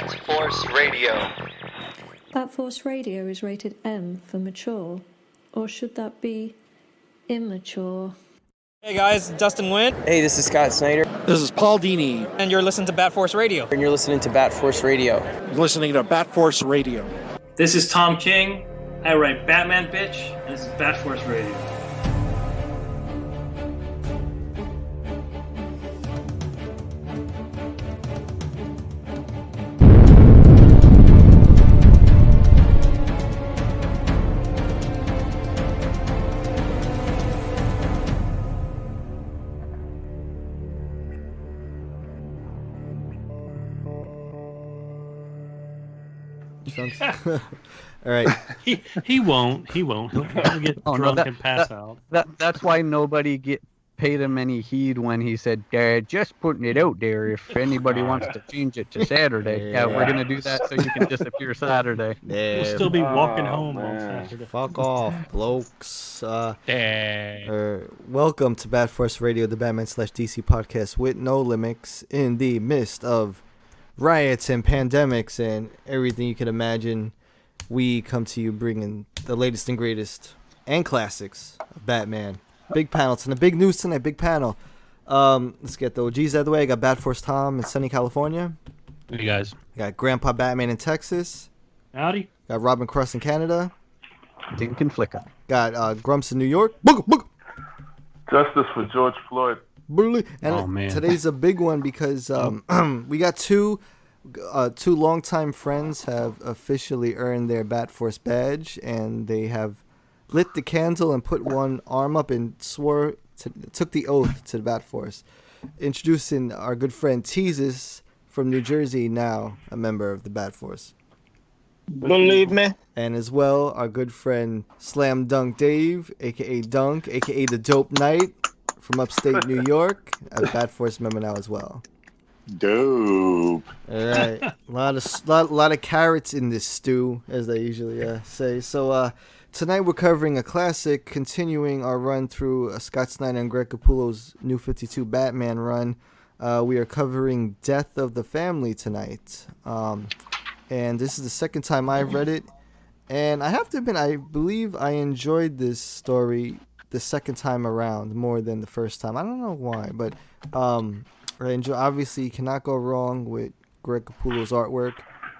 Bat Force Radio. Bat Force Radio is rated M for mature, or should that be immature? Hey guys, Dustin Nguyen. Hey, this is Scott Snyder. This is Paul Dini. And you're listening to Bat Force Radio. And you're listening to Bat Force Radio. You're listening to Bat Force Radio. This is Tom King. I write Batman Bitch, and this is Bat Force Radio. All right. He won't. He'll get drunk and pass out. That's why nobody paid him any heed when he said, just putting it out there if anybody wants to change it to Saturday. Yeah, we're going to do that so you can disappear Saturday. We'll still be walking home on Saturday. Fuck off, blokes. Welcome to Bat Force Radio, the Batman/DC podcast with no limits in the midst of riots and pandemics and everything you can imagine. We come to you bringing the latest and greatest and classics of Batman. Big panel tonight. Big news tonight. Big panel. Let's get the OGs out of the way. I got Bat Force Tom in sunny California. Hey guys. Got Grandpa Batman in Texas. Howdy. Got Robin Cross in Canada. Dink and Flicker. Got Grumps in New York. Booga, booga. Justice for George Floyd. And today's a big one because we got two longtime friends have officially earned their Bat Force badge, and they have lit the candle and put one arm up and took the oath to the Bat Force. Introducing our good friend Teases from New Jersey, now a member of the Bat Force. Believe me. And as well, our good friend Slam Dunk Dave, a.k.a. Dunk, a.k.a. the Dope Knight from upstate New York, a Bat Force member now as well. Dope. All right, a lot of carrots in this stew, as they usually say. So tonight we're covering a classic, continuing our run through Scott Snyder and Greg Capullo's New 52 Batman run. We are covering Death of the Family tonight, and this is the second time I've read it. And I have to admit, I believe I enjoyed this story the second time around more than the first time. I don't know why, but obviously you cannot go wrong with Greg Capullo's artwork.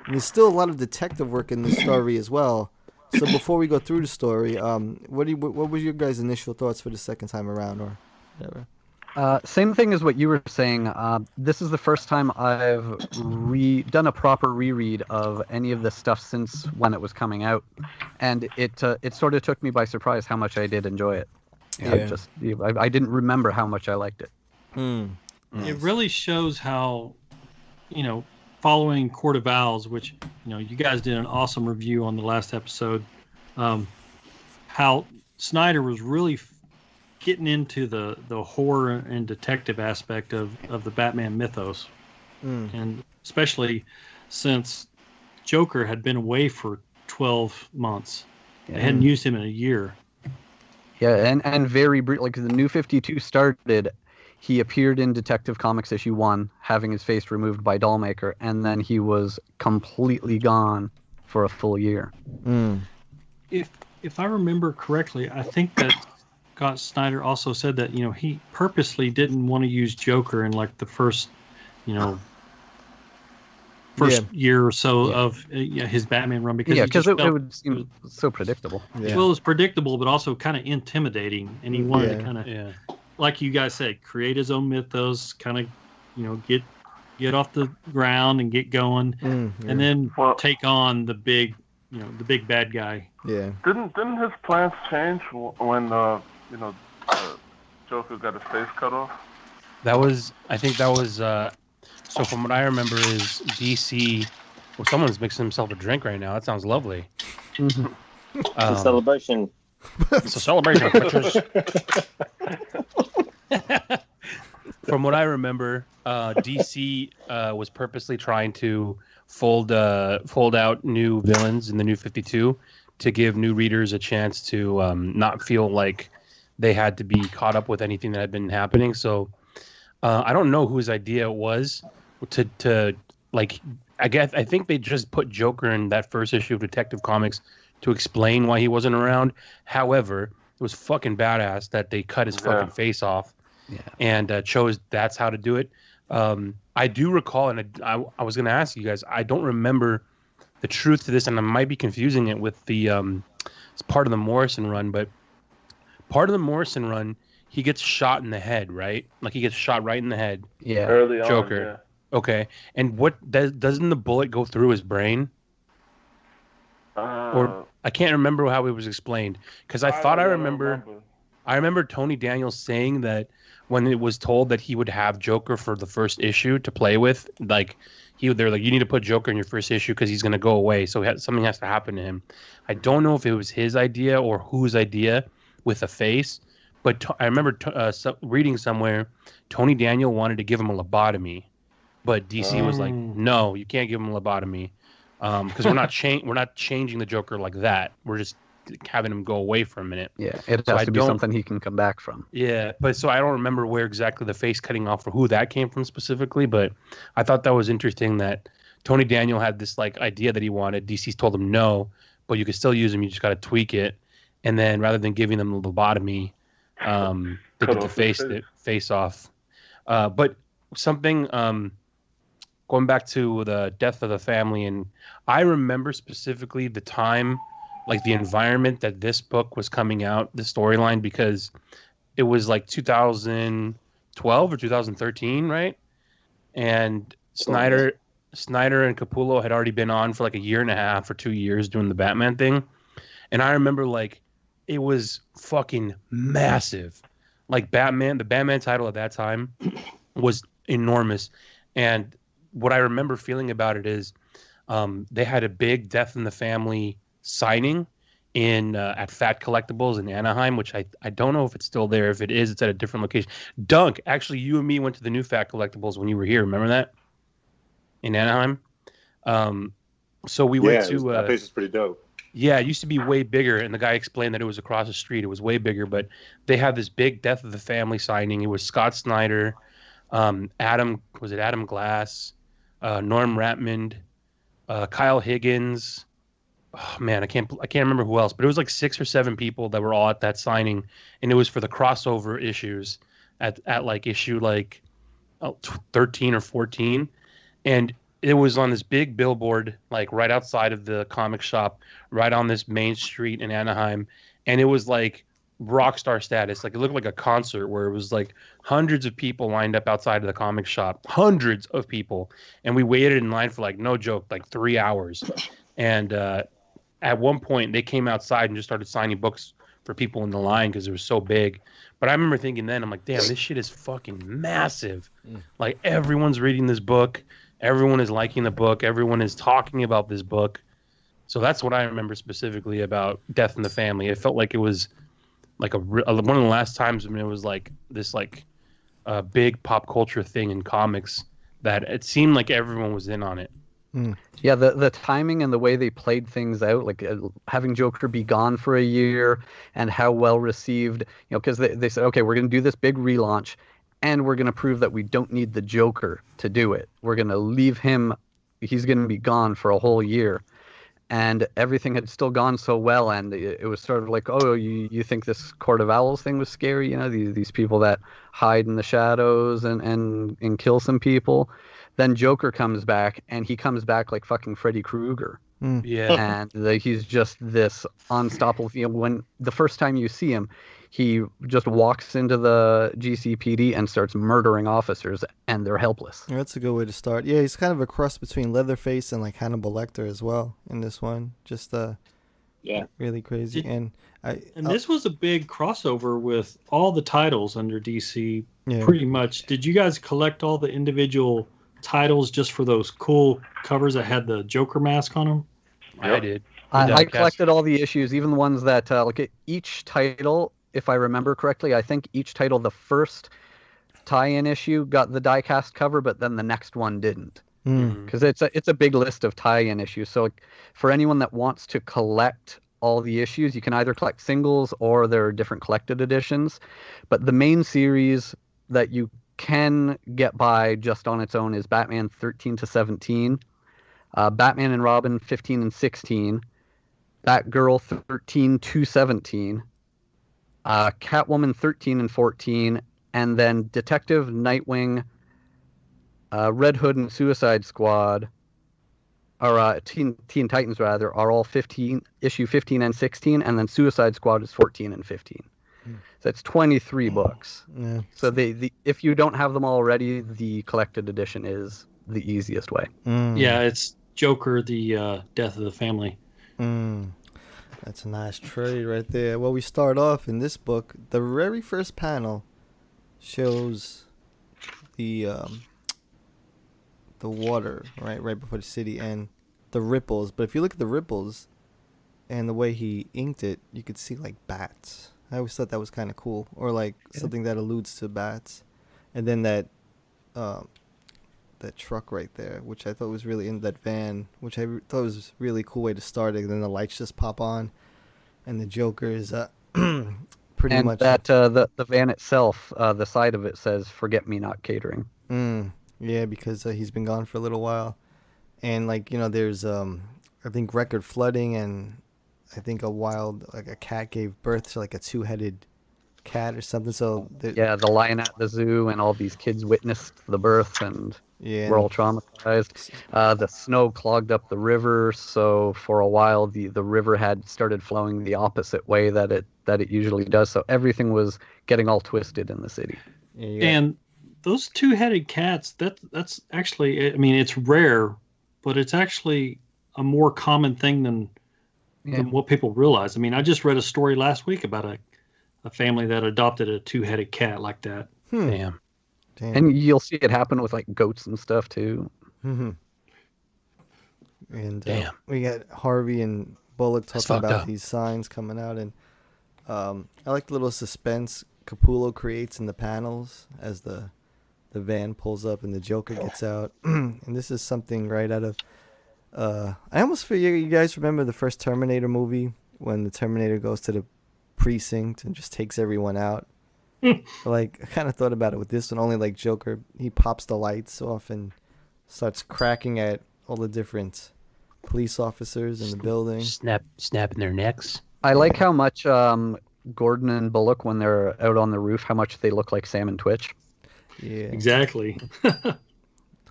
And there's still a lot of detective work in this story as well. So before we go through the story, what were your guys' initial thoughts for the second time around, or whatever? Same thing as what you were saying. This is the first time I've done a proper reread of any of this stuff since when it was coming out, and it sort of took me by surprise how much I did enjoy it. I didn't remember how much I liked it. It really shows how, following Court of Owls, which, you guys did an awesome review on the last episode, how Snyder was really getting into the horror and detective aspect of the Batman mythos. And especially since Joker had been away for 12 months. They hadn't used him in a year. Yeah, and very brief, like the New 52 started, he appeared in Detective Comics issue 1, having his face removed by Dollmaker, and then he was completely gone for a full year. If I remember correctly, I think that Scott Snyder also said that, he purposely didn't want to use Joker in like the first year or so of his Batman run, because it would seem so predictable. Well, it was predictable, but also kind of intimidating, and he wanted to kind of, like you guys said, create his own mythos, kind of, get off the ground and get going, and then take on the big bad guy. Yeah. Didn't his plans change when Joker got his face cut off? I think that was. So from what I remember is DC. Well, someone's mixing himself a drink right now. That sounds lovely. It's a celebration. It's a celebration. From what I remember, DC was purposely trying to fold out new villains in the New 52 to give new readers a chance to not feel like they had to be caught up with anything that had been happening. So I don't know whose idea it was to like I think they just put Joker in that first issue of Detective Comics to explain why he wasn't around. However, it was fucking badass that they cut his fucking face off and chose that's how to do it. I do recall, and I was going to ask you guys, I don't remember the truth to this, and I might be confusing it with the it's part of the Morrison run, but part of the Morrison run, he gets shot in the head, right? Like he gets shot right in the head. Yeah. Early on, Joker. yeah. Okay. And what doesn't the bullet go through his brain? Or I can't remember how it was explained because I thought I remember Tony Daniels saying that when it was told that he would have Joker for the first issue to play with, like they're like, you need to put Joker in your first issue because he's going to go away, so something has to happen to him. I don't know if it was his idea or whose idea with a face, but I remember reading somewhere Tony Daniel wanted to give him a lobotomy, but DC was like, no, you can't give him a lobotomy because we're not changing the Joker like that. We're just having him go away for a minute. Yeah, it has to be something he can come back from. Yeah, but so I don't remember where exactly the face cutting off or who that came from specifically, but I thought that was interesting that Tony Daniel had this like idea that he wanted. DC's told him no, but you can still use him. You just got to tweak it, and then rather than giving them the lobotomy, they get the face off. But something going back to the death of the family, and I remember specifically the time, like the environment that this book was coming out, the storyline, because it was like 2012 or 2013, right? And Snyder and Capullo had already been on for like a year and a half or 2 years doing the Batman thing. And I remember like it was fucking massive. Like the Batman title at that time was enormous. And what I remember feeling about it is they had a big Death in the Family signing in at Fat Collectibles in Anaheim, which I don't know if it's still there. If it is, it's at a different location. Dunk, actually, you and me went to the new Fat Collectibles when you were here. Remember that? In Anaheim. So we went to that place is pretty dope. Yeah, it used to be way bigger, and the guy explained that it was across the street. It was way bigger, but they had this big Death of the Family signing. It was Scott Snyder, Adam Glass, Norm Ratmond, Kyle Higgins. Oh man, I can't remember who else, but it was like 6 or 7 people that were all at that signing, and it was for the crossover issues at like issue like 13 or 14, and it was on this big billboard like right outside of the comic shop, right on this main street in Anaheim, and it was like rock star status. Like it looked like a concert where it was like hundreds of people lined up outside of the comic shop, hundreds of people, and we waited in line for like no joke like 3 hours, and at one point they came outside and just started signing books for people in the line because it was so big. But I remember thinking then, I'm like, damn, this shit is fucking massive. Like everyone's reading this book, everyone is liking the book, everyone is talking about this book. So that's what I remember specifically about Death in the Family. It felt like it was like one of the last times when it was like this like a big pop culture thing in comics that it seemed like everyone was in on it. Yeah, the timing and the way they played things out, like having Joker be gone for a year and how well received, because they said, okay, we're going to do this big relaunch and we're going to prove that we don't need the Joker to do it. We're going to leave him, he's going to be gone for a whole year. And everything had still gone so well, and it was sort of like, oh, you think this Court of Owls thing was scary? These people that hide in the shadows and kill some people. Then Joker comes back, and he comes back like fucking Freddy Krueger. Yeah. And he's just this unstoppable. When the first time you see him, he just walks into the GCPD and starts murdering officers, and they're helpless. That's a good way to start. Yeah, he's kind of a cross between Leatherface and like Hannibal Lecter as well in this one. Just really crazy. And this was a big crossover with all the titles under DC. Pretty much. Did you guys collect all the individual titles just for those cool covers that had the Joker mask on them? I did. I collected all the issues, even the ones that each title, if I remember correctly, I think each title, the first tie-in issue got the die-cast cover, but then the next one didn't. Because it's a big list of tie-in issues. So for anyone that wants to collect all the issues, you can either collect singles or there are different collected editions. But the main series that you can get by just on its own is Batman 13 to 17, Batman and Robin 15 and 16, Batgirl 13 to 17, Catwoman 13 and 14, and then Detective, Nightwing, Red Hood, and Suicide Squad, or Teen Titans rather, are all issue 15 and 16, and then Suicide Squad is 14 and 15. So that's 23 books. Yeah. So if you don't have them already, the collected edition is the easiest way. Yeah, it's Joker, the Death of the Family. That's a nice trade right there. Well, we start off in this book. The very first panel shows the water right before the city and the ripples. But if you look at the ripples and the way he inked it, you could see like bats. I always thought that was kind of cool, or like something that alludes to bats. And then that truck right there, which I thought was really in that van, which I thought was a really cool way to start it. And then the lights just pop on, and the Joker is pretty and much that the van itself, the side of it says "Forget Me Not Catering." Yeah, because he's been gone for a little while, and like there's I think record flooding, and I think a cat gave birth to like a two-headed cat or something. So the lion at the zoo, and all these kids witnessed the birth, and we're all traumatized. The snow clogged up the river, so for a while the river had started flowing the opposite way that it usually does. So everything was getting all twisted in the city. And those two-headed cats, that's actually, I mean, it's rare, but it's actually a more common thing than what people realize. I mean, I just read a story last week about a family that adopted a two-headed cat like that. Damn. And you'll see it happen with like goats and stuff too. And we got Harvey and Bullock talking about these signs coming out, and I like the little suspense Capullo creates in the panels as the van pulls up and the Joker gets out. And this is something right out of I almost feel you guys remember the first Terminator movie when the Terminator goes to the precinct and just takes everyone out. Like, I kind of thought about it with this one, only like Joker, he pops the lights off and starts cracking at all the different police officers in the building. Snapping their necks. I like how much Gordon and Bullock, when they're out on the roof, how much they look like Sam and Twitch. Yeah. Exactly.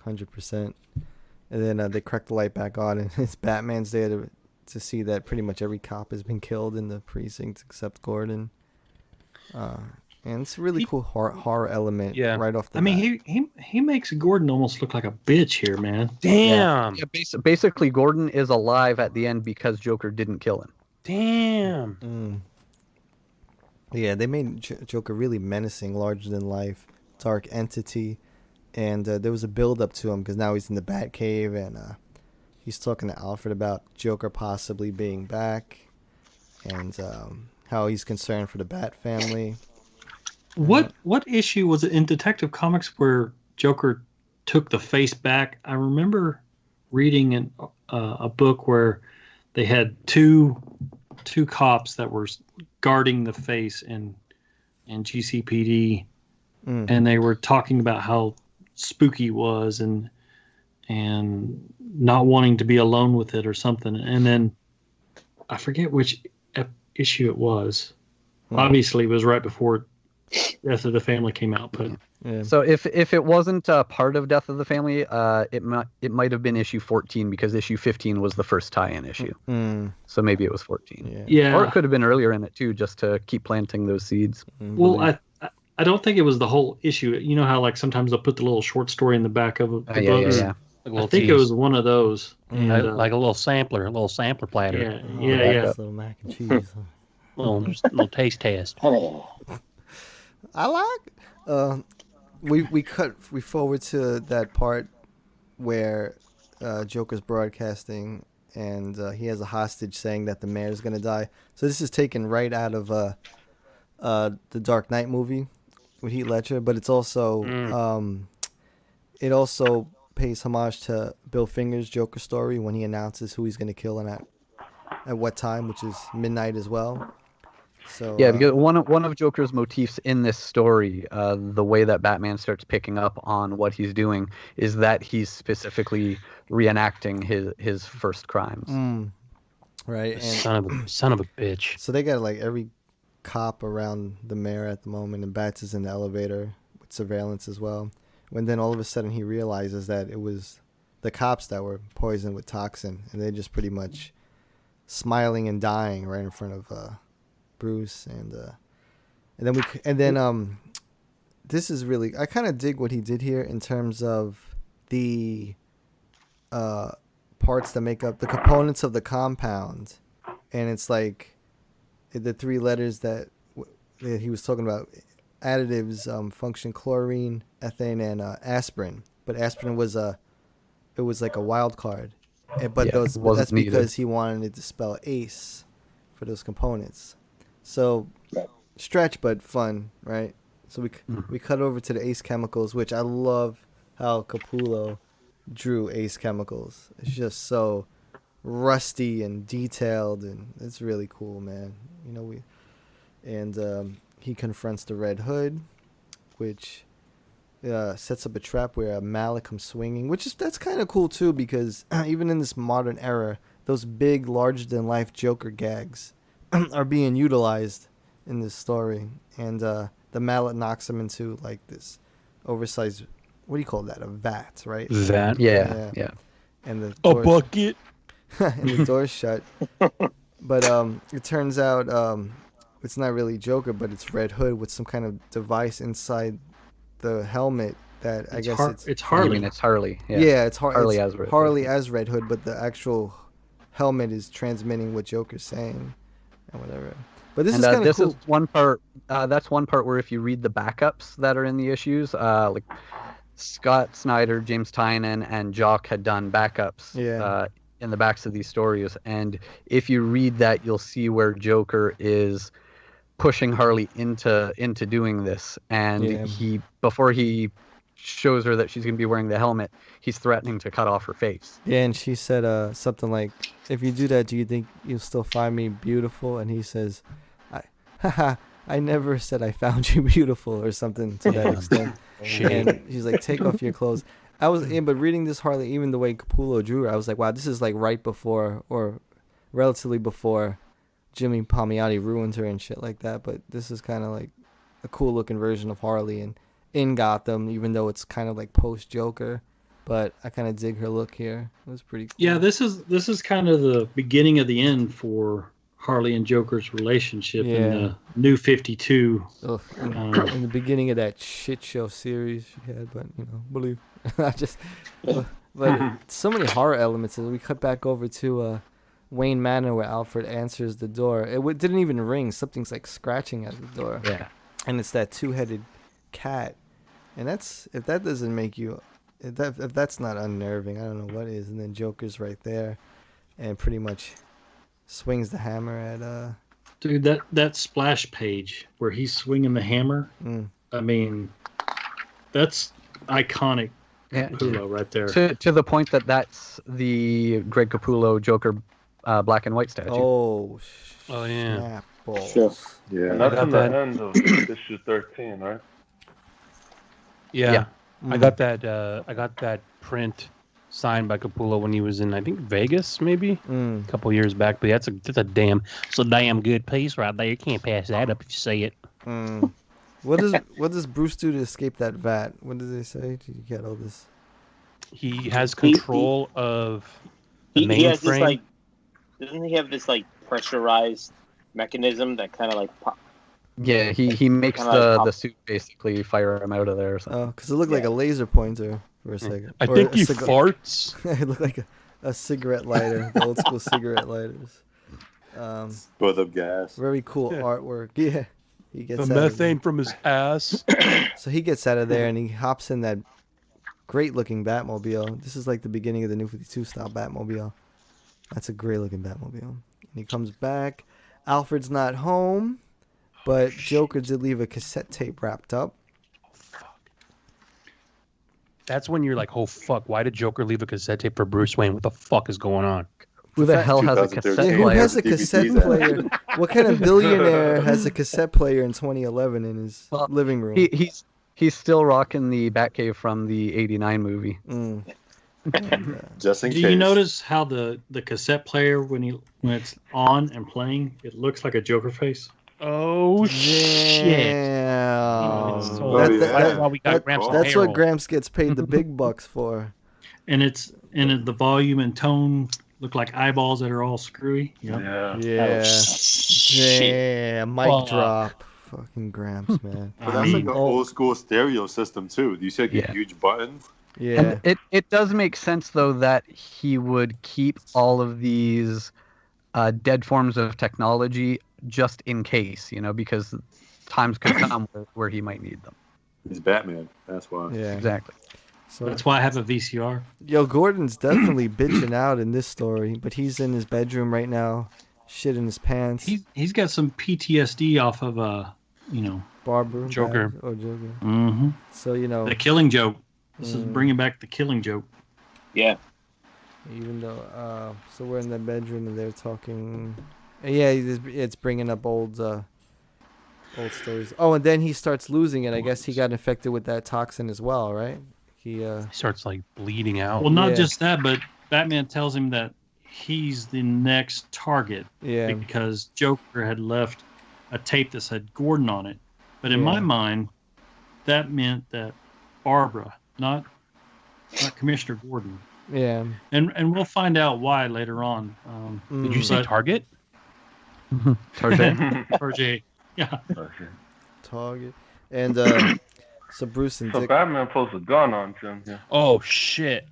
100%. And then they crack the light back on, and it's Batman's there to see that pretty much every cop has been killed in the precinct except Gordon. And it's a really cool horror element right off the bat. I mean, he makes Gordon almost look like a bitch here, man. Damn. Yeah, basically, Gordon is alive at the end because Joker didn't kill him. Damn. Yeah, they made Joker really menacing, larger than life, dark entity. And there was a build up to him because now he's in the Batcave, and he's talking to Alfred about Joker possibly being back, and how he's concerned for the Bat family. What issue was it in Detective Comics where Joker took the face back? I remember reading in a book where they had two cops that were guarding the face in GCPD, and they were talking about how spooky was and not wanting to be alone with it or something. And then I forget which issue it was. Obviously, it was right before Death of the Family came out. But so if it wasn't part of Death of the Family, it might have been issue 14 because issue 15 was the first tie-in issue. So maybe it was 14. Yeah. Or it could have been earlier in it too, just to keep planting those seeds. Well, I don't think it was the whole issue. You know how like sometimes they'll put the little short story in the back of the books? Yeah. I think it was one of those. And, like a little sampler platter. Yeah. Little mac and cheese. little taste test. I like. We forward to that part where Joker's broadcasting, and he has a hostage saying that the mayor's gonna die. So this is taken right out of the Dark Knight movie with Heath Ledger, but it's also it also pays homage to Bill Finger's Joker story when he announces who he's gonna kill and at what time, which is midnight as well. So Yeah, because one of Joker's motifs in this story, the way that Batman starts picking up on what he's doing, is that he's specifically reenacting his first crimes. Right, and son of a bitch. So they got like every cop around the mayor at the moment, and Bats is in the elevator with surveillance as well. When then all of a sudden he realizes that it was the cops that were poisoned with toxin, and they're just pretty much smiling and dying right in front of Bruce, and then this is really, I kind of dig what he did here in terms of the parts that make up the components of the compound, and it's like the three letters that he was talking about, additives, function chlorine, ethane, and aspirin. But aspirin was like a wild card, but that's because he wanted it to spell ace for those components. So stretch but fun, right? So we cut over to the ace chemicals, which I love how Capullo drew ace chemicals. It's just so rusty and detailed, and it's really cool, man. He confronts the Red Hood, which sets up a trap where a mallet comes swinging, that's kind of cool too, because even in this modern era, those big, larger than life Joker gags are being utilized in this story, and the mallet knocks him into like this oversized, what do you call that? A vat, right? Vat. Yeah. And the a bucket. And the door's shut. But it turns out it's not really Joker, but it's Red Hood with some kind of device inside the helmet that I guess it's Harley. It's Harley. Yeah, it's Harley as Red Hood, but the actual helmet is transmitting what Joker's saying and whatever. But this is kind of cool. Is one part. That's one part where if you read the backups that are in the issues, like Scott Snyder, James Tynion, and Jock had done backups in the backs of these stories, and if you read that, you'll see where Joker is pushing Harley into doing this, and before he shows her that she's going to be wearing the helmet, he's threatening to cut off her face. Yeah, and she said something like, "If you do that, do you think you'll still find me beautiful?" And he says, I never said I found you beautiful," or something to that extent. And she's like, "Take off your clothes." But reading this Harley, even the way Capullo drew her, I was like, wow, this is like right before, or relatively before, Jimmy Palmiotti ruined her and shit like that. But this is kind of like a cool looking version of Harley and in Gotham, even though it's kind of like post Joker. But I kind of dig her look here. It was pretty cool. Yeah, this is kind of the beginning of the end for Harley and Joker's relationship in the New 52. In the beginning of that shit show series she had, but believe I just but so many horror elements. As we cut back over to Wayne Manor where Alfred answers the door. It didn't even ring. Something's like scratching at the door. Yeah, and it's that two-headed cat. And if that doesn't make you, if that's not unnerving, I don't know what is. And then Joker's right there, and pretty much swings the hammer at Dude, that splash page where he's swinging the hammer. I mean, that's iconic. Capullo right there. To the point that's the Greg Capullo Joker black and white statue. Oh yeah. Sure. Yeah, and that's in the end of issue 13, right? Yeah. I got that print signed by Capullo when he was in, I think, Vegas, maybe a couple years back. But that's a damn good piece right there. You can't pass that up if you see it. What does Bruce do to escape that vat? What did they say? Did you get all this? He has control of the mainframe. He has this, like, doesn't he have this like pressurized mechanism that kind of like pop? Yeah, he makes the suit basically fire him out of there or something. Oh, because it looked like a laser pointer for a second. I think he farts. It looked like a cigarette lighter, the old school cigarette lighters. Both of gas. Very cool artwork. Yeah, he gets the methane from his ass. So he gets out of there and he hops in that great looking Batmobile. This is like the beginning of the New 52 style Batmobile. That's a great looking Batmobile. And he comes back. Alfred's not home, but Joker did leave a cassette tape wrapped up. That's when you're like, oh fuck, why did Joker leave a cassette tape for Bruce Wayne? What the fuck is going on? Who the hell has a cassette Yeah, player? who has a cassette player? What kind of billionaire has a cassette player in 2011 in his living room? He's still rocking the Batcave from the '89 movie. Just in Do case. you notice how the cassette player when it's on and playing, it looks like a Joker face? Oh shit! Damn. So that's why we got Gramps on That's what payroll. Gramps gets paid the big bucks for. And the volume and tone look like eyeballs that are all screwy. Yep. Yeah. Damn. Mic Fuck. drop. Fucking Gramps, man. But that's like an old school stereo system too. You see like a huge button. Yeah. And it does make sense though that he would keep all of these dead forms of technology just in case, because times could come where he might need them. He's Batman. That's why. Yeah. Exactly. So That's why I have a VCR. Yo, Gordon's definitely bitching out in this story, but he's in his bedroom right now, shit in his pants. He's got some PTSD off of Barbara. Joker. Or Joker. Mm-hmm. So the Killing Joke. This is bringing back the Killing Joke. Yeah. Even though, so we're in the bedroom and they're talking. Yeah, it's bringing up old stories. Oh, and then he starts losing it. I guess he got infected with that toxin as well, right? He starts like bleeding out. Well, not just that, but Batman tells him that he's the next target. Yeah. Because Joker had left a tape that said Gordon on it. But in my mind, that meant that Barbara, not Commissioner Gordon. Yeah. And we'll find out why later on. Did you say Target? Target. Yeah. Target. And so Bruce and So Dick. Batman pulls a gun on Jim. Yeah. Oh shit.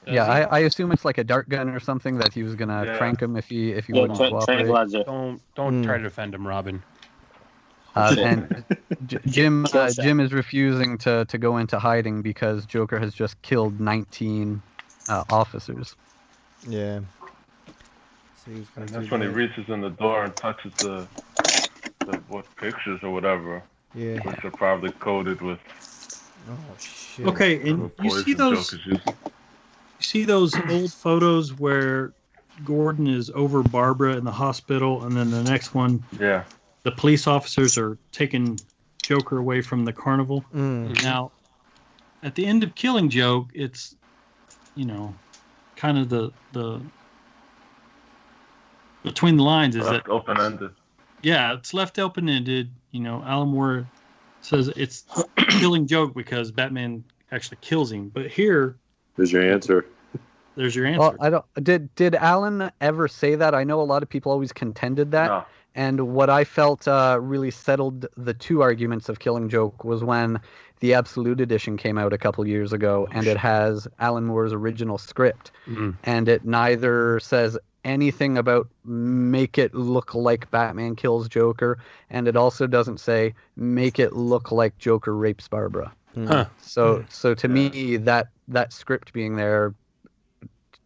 Yeah, I assume it's like a dart gun or something that he was gonna crank him if he wouldn't cooperate. Don't try to defend him, Robin. And Jim is refusing to go into hiding because Joker has just killed 19 officers. Yeah. So And that's when he reaches in the door and touches the what pictures or whatever. Yeah. Which are probably coded with. Oh shit. Okay, and you see those old photos where Gordon is over Barbara in the hospital, and then the next one, the police officers are taking Joker away from the carnival. Now, at the end of Killing Joke, it's kind of the between the lines is that open-ended. Yeah, it's left open-ended. Alan Moore says it's Killing Joke because Batman actually kills him, but here. There's your answer. There's your answer. Well, I don't. Did Alan ever say that? I know a lot of people always contended that. No. And what I felt really settled the two arguments of Killing Joke was when the Absolute Edition came out a couple years ago, and it has Alan Moore's original script, and it neither says anything about make it look like Batman kills Joker, and it also doesn't say make it look like Joker rapes Barbara. So to me, that script being there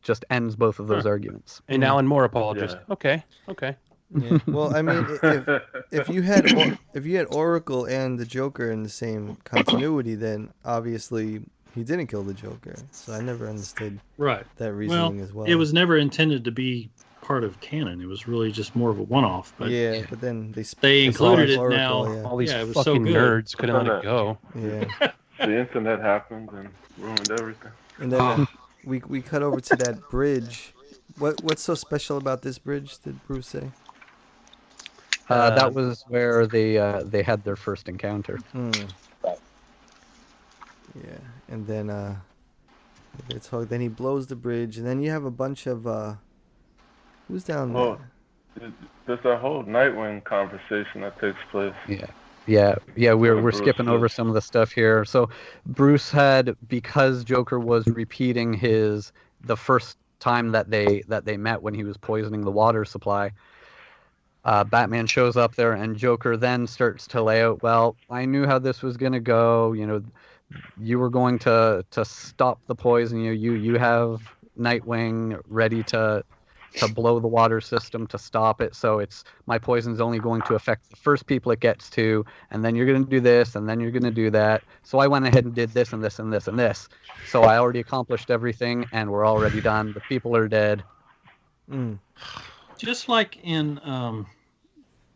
just ends both of those arguments. And Alan Moore apologized. Okay. Yeah. Well, I mean, if you had Oracle and the Joker in the same continuity, then obviously he didn't kill the Joker. So I never understood that reasoning as well. It was never intended to be part of canon. It was really just more of a one-off. But but then they included it Oracle, now. Yeah. All these it was fucking so good. nerds couldn't let it go. Yeah. The internet happened and ruined everything. And then we cut over to that bridge. What's so special about this bridge? Did Bruce say? That was where they had their first encounter. Yeah, and then then he blows the bridge, and then you have a bunch of who's down there? There's a whole Nightwing conversation that takes place. Yeah. We're skipping over some of the stuff here. So Bruce had, because Joker was repeating the first time that they met when he was poisoning the water supply. Batman shows up there, and Joker then starts to lay out, well, I knew how this was going to go. You were going to stop the poison. You have Nightwing ready to blow the water system to stop it. So my poison's only going to affect the first people it gets to, and then you're going to do this, and then you're going to do that. So I went ahead and did this and this and this and this. So I already accomplished everything, and we're already done. The people are dead. Just like in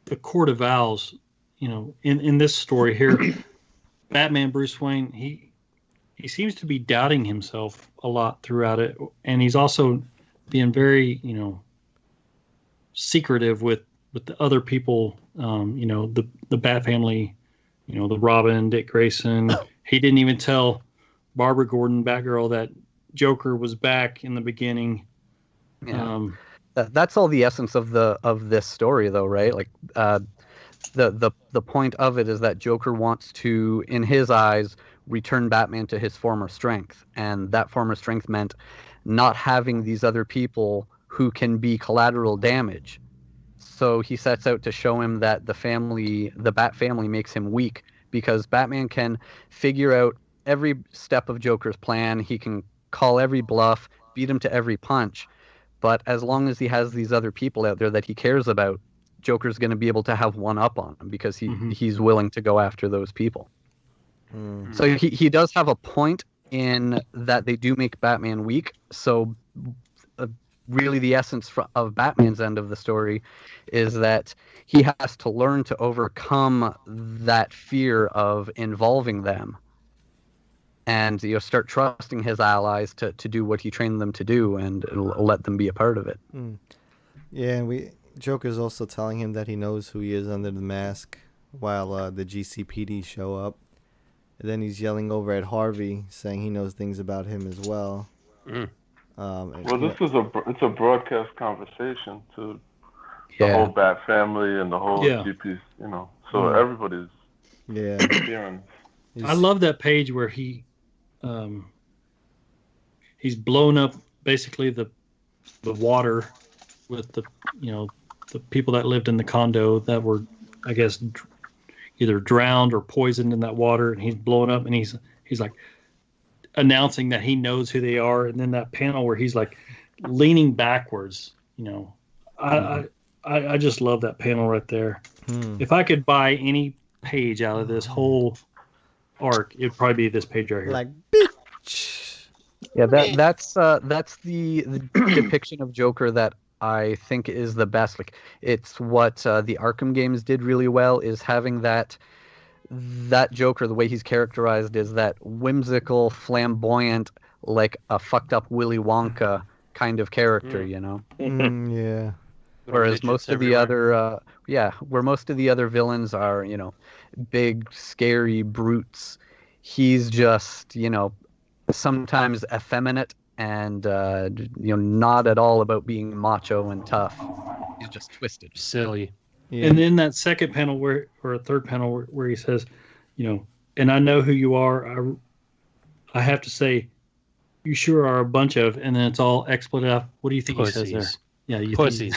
the Court of Owls, in this story here, Batman Bruce Wayne, he seems to be doubting himself a lot throughout it, and he's also being very, secretive with the other people, the Bat family, the Robin, Dick Grayson. He didn't even tell Barbara Gordon, Batgirl, that Joker was back in the beginning. Yeah. That's all the essence of this story, though, right? Like, the point of it is that Joker wants to, in his eyes, return Batman to his former strength, and that former strength meant not having these other people who can be collateral damage. So he sets out to show him that the Bat family makes him weak, because Batman can figure out every step of Joker's plan. He can call every bluff, beat him to every punch. But as long as he has these other people out there that he cares about, Joker's going to be able to have one up on him, because he's willing to go after those people. So he does have a point in that they do make Batman weak. So really the essence of Batman's end of the story is that he has to learn to overcome that fear of involving them, and start trusting his allies to do what he trained them to do, and let them be a part of it. Yeah, and Joker's also telling him that he knows who he is under the mask while the GCPD show up. And then he's yelling over at Harvey, saying he knows things about him as well. This is a broadcast conversation to the whole Bat family and the whole GP, so everybody's hearing. I love that page where he's blown up basically the water with the people that lived in the condo that were, I guess, either drowned or poisoned in that water, and he's blowing up, and he's like announcing that he knows who they are, and then that panel where he's like leaning backwards. I just love that panel right there. If I could buy any page out of this whole arc, it'd probably be this page right here. Like, bitch. Yeah, that's the depiction of Joker that I think is the best. Like, it's what the Arkham games did really well, is having that Joker, the way he's characterized, is that whimsical, flamboyant, like a fucked up Willy Wonka kind of character, Yeah. Whereas most of the other villains are, big, scary brutes. He's just, sometimes effeminate and, not at all about being macho and tough. He's just twisted. Silly. Yeah. And then that second panel or a third panel where he says, and I know who you are. I have to say, you sure are a bunch of, and then it's all expletive. What do you think Pussies. he says there? Yeah, you Pussies.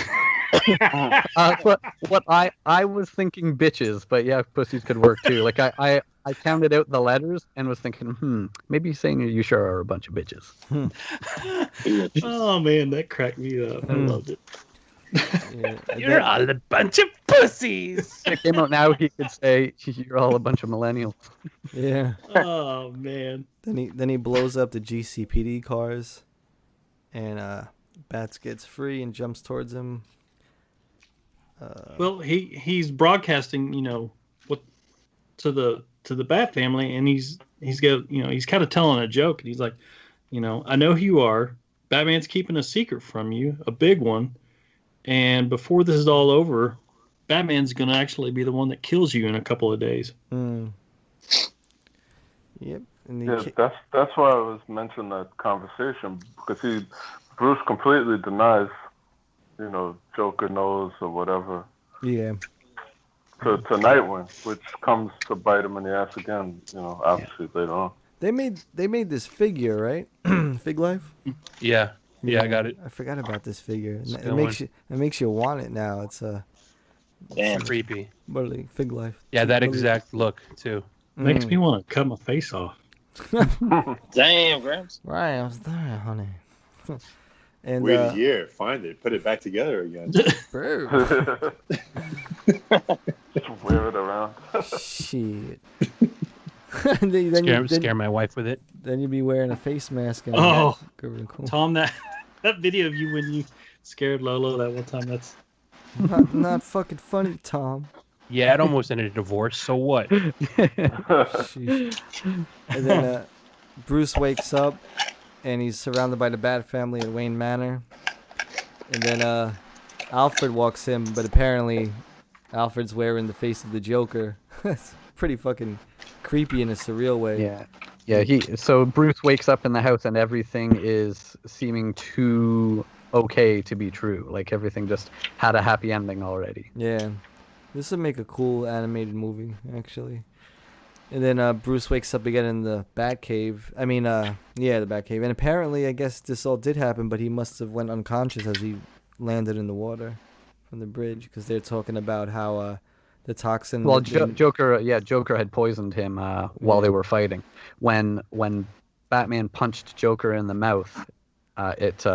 What I was thinking bitches, but yeah, pussies could work too. Like I counted out the letters and was thinking, maybe saying you sure are a bunch of bitches. Oh man, that cracked me up. I loved it. You're all a bunch of pussies. If it came out now, he could say you're all a bunch of millennials. Yeah. Oh man. Then he blows up the GCPD cars, and Bats gets free and jumps towards him. Well, he's broadcasting, what to the Bat family, and he's kind of telling a joke, and he's like, I know who you are. Batman's keeping a secret from you, a big one, and before this is all over, Batman's gonna actually be the one that kills you in a couple of days. Yep. That's why I was mentioning that conversation, because Bruce completely denies, Joker knows or whatever. Yeah. To Nightwing, which comes to bite him in the ass again, obviously later on. They made this figure, right? Fig Life? Yeah, I got it. I forgot about this figure. It makes you want it now. It's Damn. Creepy. Literally Fig Life. Yeah, that exact look too. Makes me want to cut my face off. Damn, Gramps. Right, I was there, honey. And wait a year, find it, put it back together again. Bro. Just wear it around. Shit. Scare my wife with it. Then you'd be wearing a face mask. And cool. Tom, that video of you when you scared Lolo that one time. That's not fucking funny, Tom. Yeah, it almost ended a divorce. So what? Sheesh. And then Bruce wakes up, and he's surrounded by the Bat family at Wayne Manor. And then Alfred walks in, but apparently Alfred's wearing the face of the Joker. It's pretty fucking creepy in a surreal way. Yeah. So Bruce wakes up in the house, and everything is seeming too okay to be true. Like everything just had a happy ending already. Yeah. This would make a cool animated movie, actually. And then Bruce wakes up again in the Batcave. I mean, the Batcave. And apparently, I guess this all did happen, but he must have went unconscious as he landed in the water from the bridge, because they're talking about how the toxin. Well, Joker had poisoned him while they were fighting. When Batman punched Joker in the mouth, it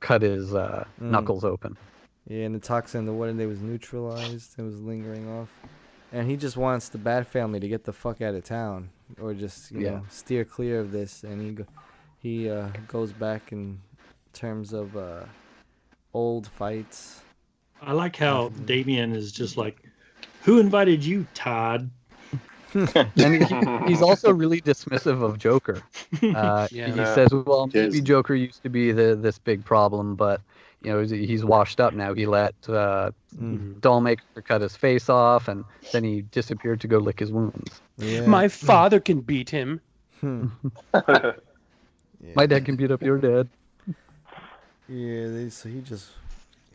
cut his knuckles open. Yeah, and the toxin in the water, they was neutralized. It was lingering off. And he just wants the Bat family to get the fuck out of town, or just you know steer clear of this. And he goes back in terms of old fights. I like how Damian is just like, "Who invited you, Todd?" And he's also really dismissive of Joker. He says, "Well, maybe Joker used to be this big problem, but you know he's washed up now. He let Dollmaker cut his face off, and then he disappeared to go lick his wounds. Yeah. My father can beat him. My dad can beat up your dad." Yeah, so he just.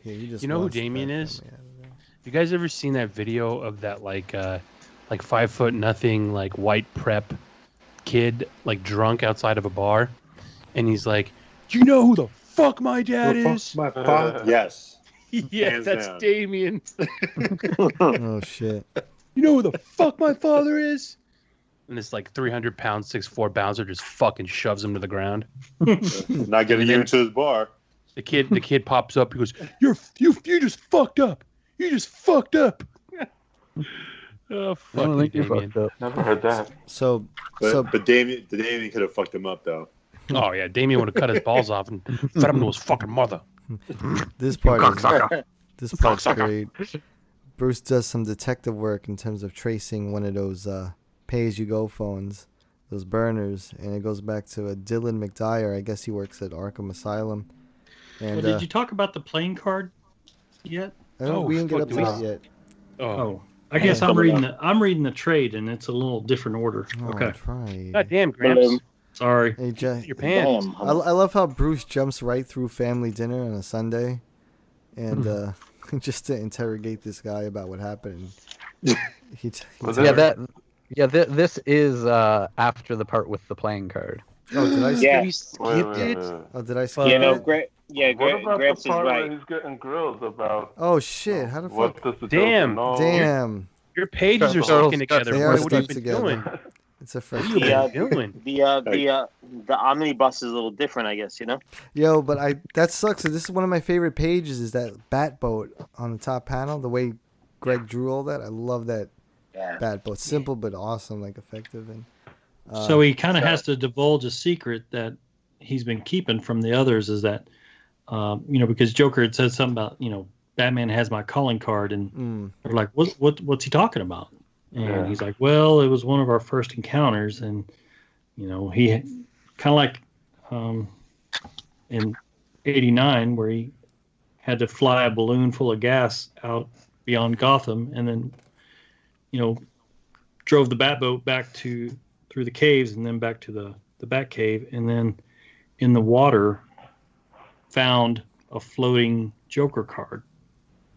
You know who Damien is? You guys ever seen that video of that like 5 foot nothing like white prep kid like drunk outside of a bar, and he's like, "You know who the fuck my dad is?" My father. Yes. Yeah, Hands that's down. Damien. Oh shit. You know who the fuck my father is? And this like 300-pound 6'4" bouncer just fucking shoves him to the ground. Not getting you into his bar. The kid pops up. He goes, you just fucked up. You just fucked up." Oh, fucking Damien. Never heard that. But Damien could have fucked him up though. Oh yeah, Damien would have cut his balls off and fed him to his fucking mother. This part's great. Bruce does some detective work in terms of tracing one of those pay-as-you-go phones, those burners, and it goes back to Dylan McDyer. I guess he works at Arkham Asylum. And Did you talk about the playing card yet? we didn't get up to that yet. Oh, I guess I'm reading the trade, and it's a little different order. Okay. Right. God damn, Gramps. Sorry. Hey, Your pants. I love how Bruce jumps right through family dinner on a Sunday, and just to interrogate this guy about what happened. This is after the part with the playing card. Oh, did I skip? Yeah. You skipped it? Oh, did I skip You know, it? What about Gramps the is part right. where he's getting grilled about? Oh shit! How the What fuck? does the Damn. Joker know? Damn. Your pages are sticking together. They are What have you stuck been together. doing? It's a fresh. What have you been doing? The omnibus is a little different, I guess. You know. Yo, but that sucks. So this is one of my favorite pages. Is that bat boat on the top panel? The way Greg drew all that, I love that bat boat. Simple but awesome, like effective and. So he kind of has to divulge a secret that he's been keeping from the others. Is that, because Joker had said something about, Batman has my calling card, and they're like, what's he talking about? And he's like, well, it was one of our first encounters, and he kind of like in '89 where he had to fly a balloon full of gas out beyond Gotham, and then drove the Batboat back through the caves, and then back to the Batcave, and then in the water found a floating Joker card.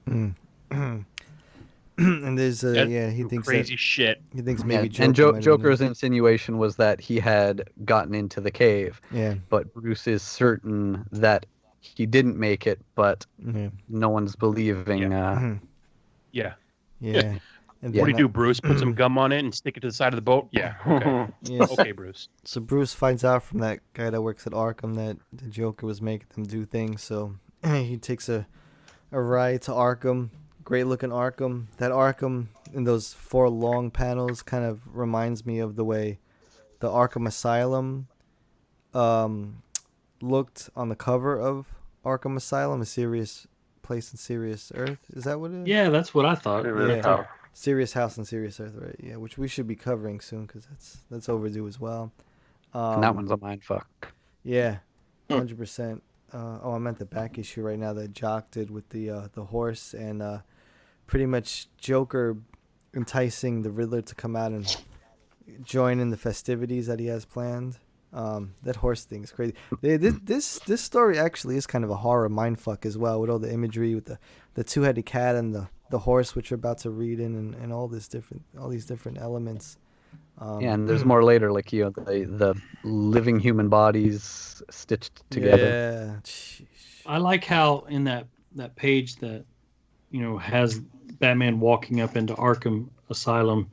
And there's he thinks crazy shit. He thinks maybe Joker's insinuation was that he had gotten into the cave. Yeah. But Bruce is certain that he didn't make it, but no one's believing. Yeah. And what do you do, Bruce? Put some gum on it and stick it to the side of the boat? Yeah. Okay. Yes. Okay, Bruce. So Bruce finds out from that guy that works at Arkham that the Joker was making them do things. So he takes a ride to Arkham. Great looking Arkham. That Arkham in those 4 long panels kind of reminds me of the way the Arkham Asylum looked on the cover of Arkham Asylum, a serious place in Serious Earth. Is that what it is? Yeah, that's what I thought. Serious House and Serious Earth, right? Yeah, which we should be covering soon because that's overdue as well. And that one's a mindfuck. Yeah, 100%. I meant the back issue right now that Jock did with the horse and pretty much Joker enticing the Riddler to come out and join in the festivities that he has planned. That horse thing is crazy. This story actually is kind of a horror mindfuck as well, with all the imagery with the two-headed cat and the horse, which we're about to read in, and all these different elements. And there's more later, like the living human bodies stitched together. Yeah. I like how in that page that has Batman walking up into Arkham Asylum,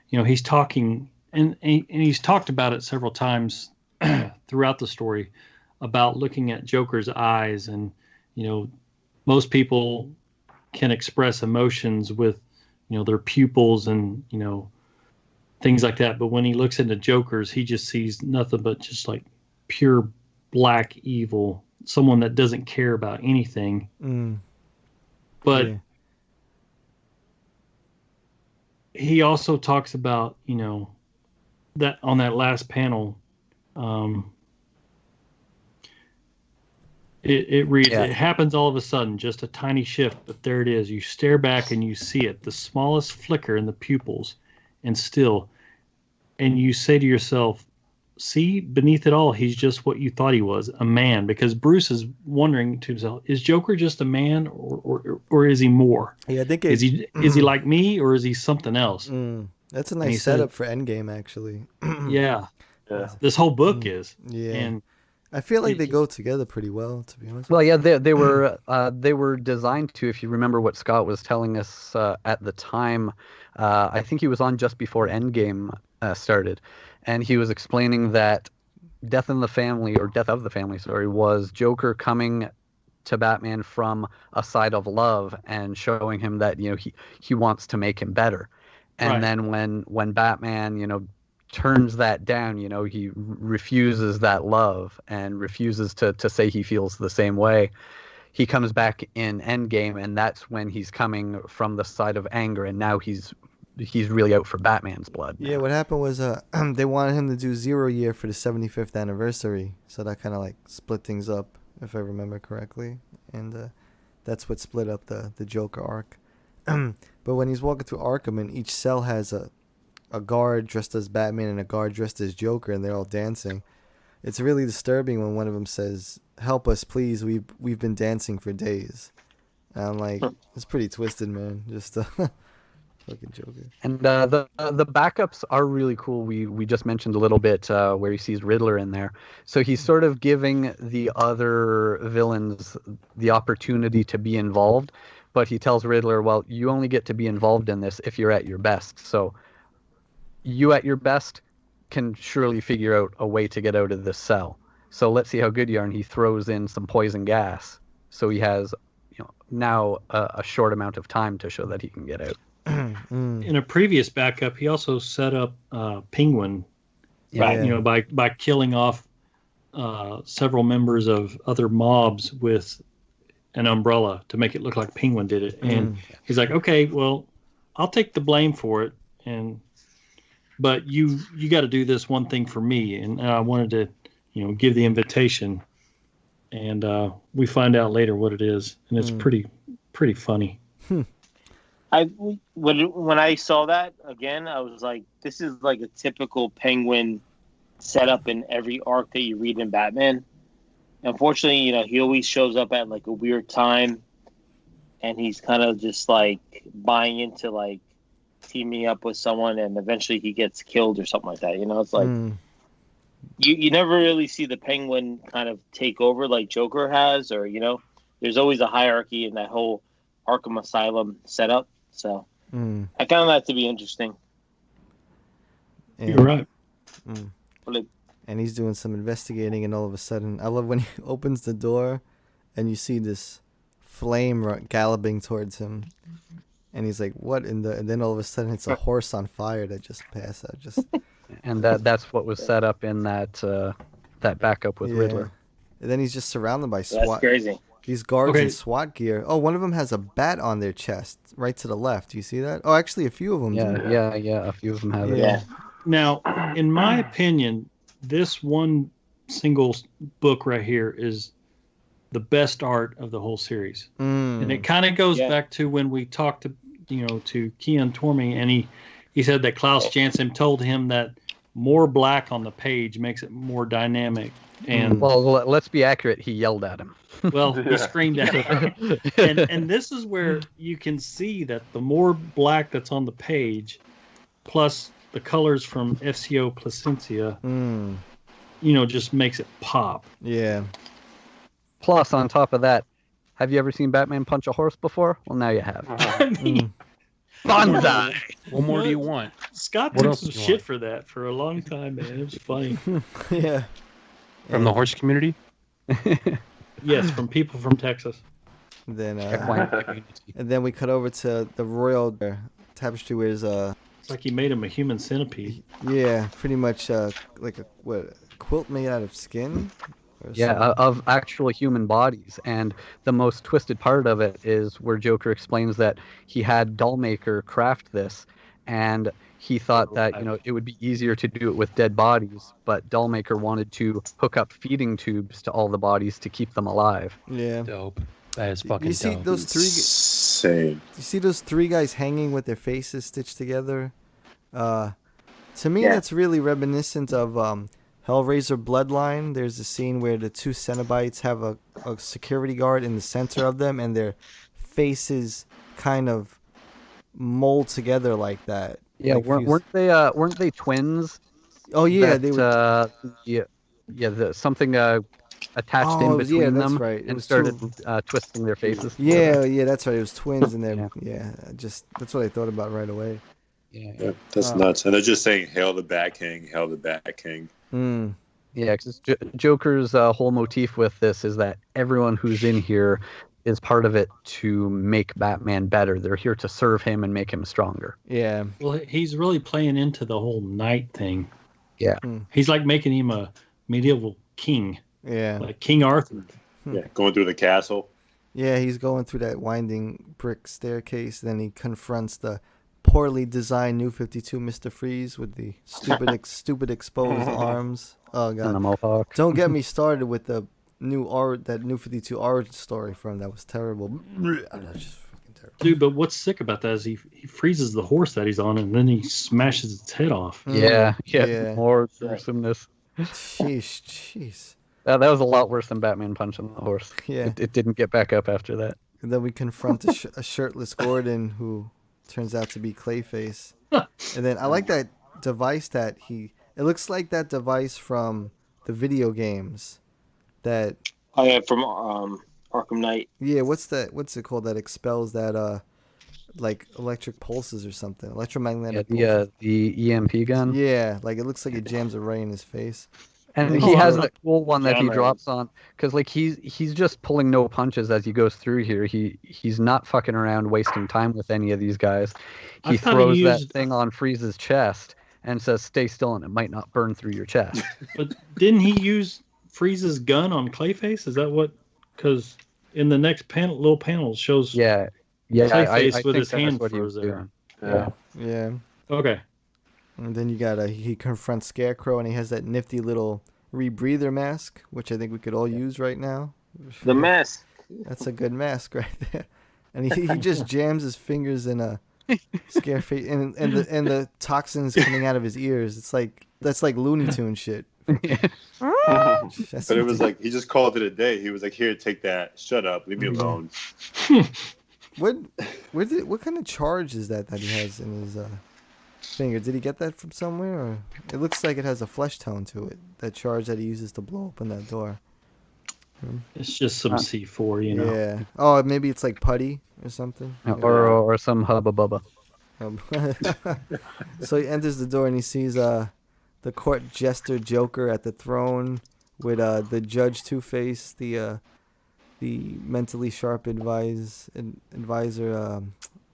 he's talking and he's talked about it several times throughout the story about looking at Joker's eyes, and most people can express emotions with their pupils and things like that, but when he looks into Joker's, he just sees nothing but just like pure black evil, someone that doesn't care about anything. But he also talks about that on that last panel, it reads, it happens all of a sudden, just a tiny shift, but there it is. You stare back and you see it, the smallest flicker in the pupils, and still, and you say to yourself, see, beneath it all, he's just what you thought he was, a man. Because Bruce is wondering to himself, is Joker just a man, or is he more? Yeah, I think is he like me, or is he something else? That's a nice setup for Endgame, actually. Yeah. This whole book is. Yeah. And I feel like they go together pretty well, to be honest. Well, yeah, they were designed to. If you remember what Scott was telling us at the time, I think he was on just before Endgame started, and he was explaining that Death of the Family, was Joker coming to Batman from a side of love and showing him that he wants to make him better, and then when Batman turns that down, he refuses that love and refuses to say he feels the same way. He comes back in Endgame, and that's when he's coming from the side of anger, and now he's really out for Batman's blood now. Yeah, what happened was they wanted him to do 0 year for the 75th anniversary, so that kind of like split things up, if I remember correctly, and that's what split up the Joker arc. But when he's walking through Arkham, and each cell has a guard dressed as Batman and a guard dressed as Joker, and they're all dancing. It's really disturbing when one of them says, "Help us, please. We've been dancing for days." And I'm like, it's pretty twisted, man. Just fucking Joker. And the backups are really cool. We just mentioned a little bit where he sees Riddler in there. So he's sort of giving the other villains the opportunity to be involved, but he tells Riddler, well, you only get to be involved in this if you're at your best. So you at your best can surely figure out a way to get out of this cell. So let's see how good you are. And he throws in some poison gas. So he has now a short amount of time to show that he can get out. In a previous backup, he also set up Penguin, by killing off several members of other mobs with an umbrella to make it look like Penguin did it. And he's like, okay, well, I'll take the blame for it, but you got to do this one thing for me. And I wanted to, give the invitation, and we find out later what it is, and it's pretty funny. When I saw that again, I was like, this is like a typical Penguin setup in every arc that you read in Batman. Unfortunately, he always shows up at like a weird time, and he's kind of just like buying into like teaming up with someone, and eventually he gets killed or something like that. It's like you never really see the Penguin kind of take over like Joker has, or there's always a hierarchy in that whole Arkham Asylum setup. So I found that to be interesting. You're right. And he's doing some investigating, and all of a sudden, I love when he opens the door, and you see this flame galloping towards him, and he's like, "What?" And then all of a sudden, it's a horse on fire that just passed out. And that's what was set up in that backup with Riddler. And then he's just surrounded by SWAT. That's crazy. These guards in SWAT gear. Oh, one of them has a bat on their chest, right to the left. Do you see that? Oh, actually, a few of them do. Yeah. A few of them have it. Yeah. Now, in my opinion, this one single book right here is the best art of the whole series, and it kind of goes back to when we talked to Kian Tormey, and he said that Klaus Janson told him that more black on the page makes it more dynamic. And well, let's be accurate. He yelled at him. Well, he screamed at him. And this is where you can see that the more black that's on the page, plus the colors from FCO Placencia, just makes it pop. Yeah. Plus, on top of that, have you ever seen Batman punch a horse before? Well, now you have. Bonsai! What more do you want? Scott took some shit for that for a long time, man. It was funny. Yeah. From the horse community? Yes, from people from Texas. Then, and then we cut over to the royal tapestry where it's like he made him a human centipede. Yeah, pretty much like a quilt made out of skin? Yeah, of actual human bodies. And the most twisted part of it is where Joker explains that he had Dollmaker craft this, and he thought that it would be easier to do it with dead bodies, but Dollmaker wanted to hook up feeding tubes to all the bodies to keep them alive. Yeah. Dope. That is fucking you see dope. those three? Insane. You see those three guys hanging with their faces stitched together? To me, that's really reminiscent of Hellraiser Bloodline. There's a scene where the two Cenobites have a security guard in the center of them, and their faces kind of mold together like that. Yeah, like weren't they twins? Oh yeah, they were. Something attached in between them right. and started twisting their faces. Yeah, that's right. It was twins, and they're that's what I thought about right away. Yeah, that's nuts. And they're just saying, "Hail the Bat King! Hail the Bat King!" Yeah, because Joker's whole motif with this is that everyone who's in here is part of it to make Batman better. They're here to serve him and make him stronger. Yeah. Well, he's really playing into the whole knight thing. Yeah. He's like making him a medieval king. Yeah. Like King Arthur. Yeah, going through the castle. Yeah, he's going through that winding brick staircase. Then he confronts the poorly designed New 52 Mr. Freeze with the stupid exposed arms. Oh god. And the mohawk. Don't get me started with the New 52 origin story from that was terrible. Just fucking terrible. Dude, but what's sick about that is he freezes the horse that he's on, and then he smashes its head off. Yeah. More gruesomeness. Jeez. That was a lot worse than Batman punching the horse. Yeah. It didn't get back up after that. And then we confront a shirtless Gordon who turns out to be Clayface. And then I like that device that it looks like that device from the video games. That from Arkham Knight. Yeah, what's it called that expels that like electric pulses or something, electromagnetic pulses. The EMP gun. Yeah, like it looks like it jams a ray in his face. And he has that cool one that he drops on, because like he's just pulling no punches as he goes through here. He's not fucking around wasting time with any of these guys. He throws that thing on Freeze's chest and says, "Stay still, and it might not burn through your chest." But didn't he use Freeze's gun on Clayface? Is that what? Because in the next little panel shows Clayface with his hand frozen there. Yeah. Okay. And then he confronts Scarecrow, and he has that nifty little rebreather mask, which I think we could all use right now. The mask. That's a good mask right there. And he just jams his fingers in a Scareface, and the toxins coming out of his ears. That's like Looney Tune shit. But it was like he just called it a day. He was like, "Here, take that. Shut up. Leave me alone." What kind of charge is that he has in his finger? Did he get that from somewhere? Or it looks like it has a flesh tone to it. That charge that he uses to blow open that door. It's just some C4, Yeah. Oh, maybe it's like putty or something. Or some hubba bubba. So he enters the door and he sees the court jester Joker at the throne with the judge Two-Face, the mentally sharp advisor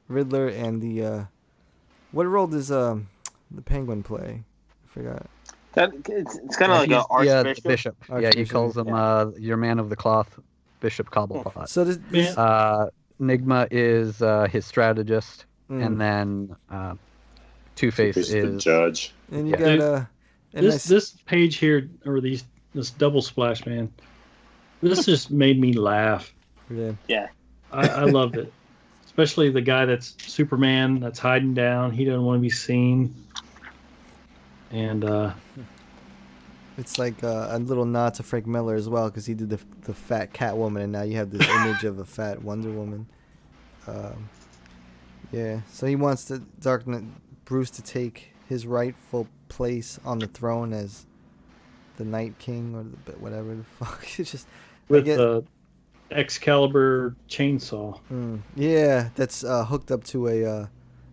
Riddler, and the what role does the Penguin play? I forgot. It's kind of like an archbishop. Bishop. Yeah, he calls him your man of the cloth. Bishop Cobblepot. So this Enigma is his strategist, and then Two-Face is the judge. And you got this page here, or this double splash, man. This just made me laugh. Yeah. I loved it, especially the guy that's Superman that's hiding down. He doesn't want to be seen, and it's like a little nod to Frank Miller as well, because he did the fat Catwoman, and now you have this image of a fat Wonder Woman. Yeah, so he wants the Dark Knight Bruce to take his rightful place on the throne as the Night King, or whatever the fuck. It's just with the Excalibur chainsaw. Yeah, that's hooked up to a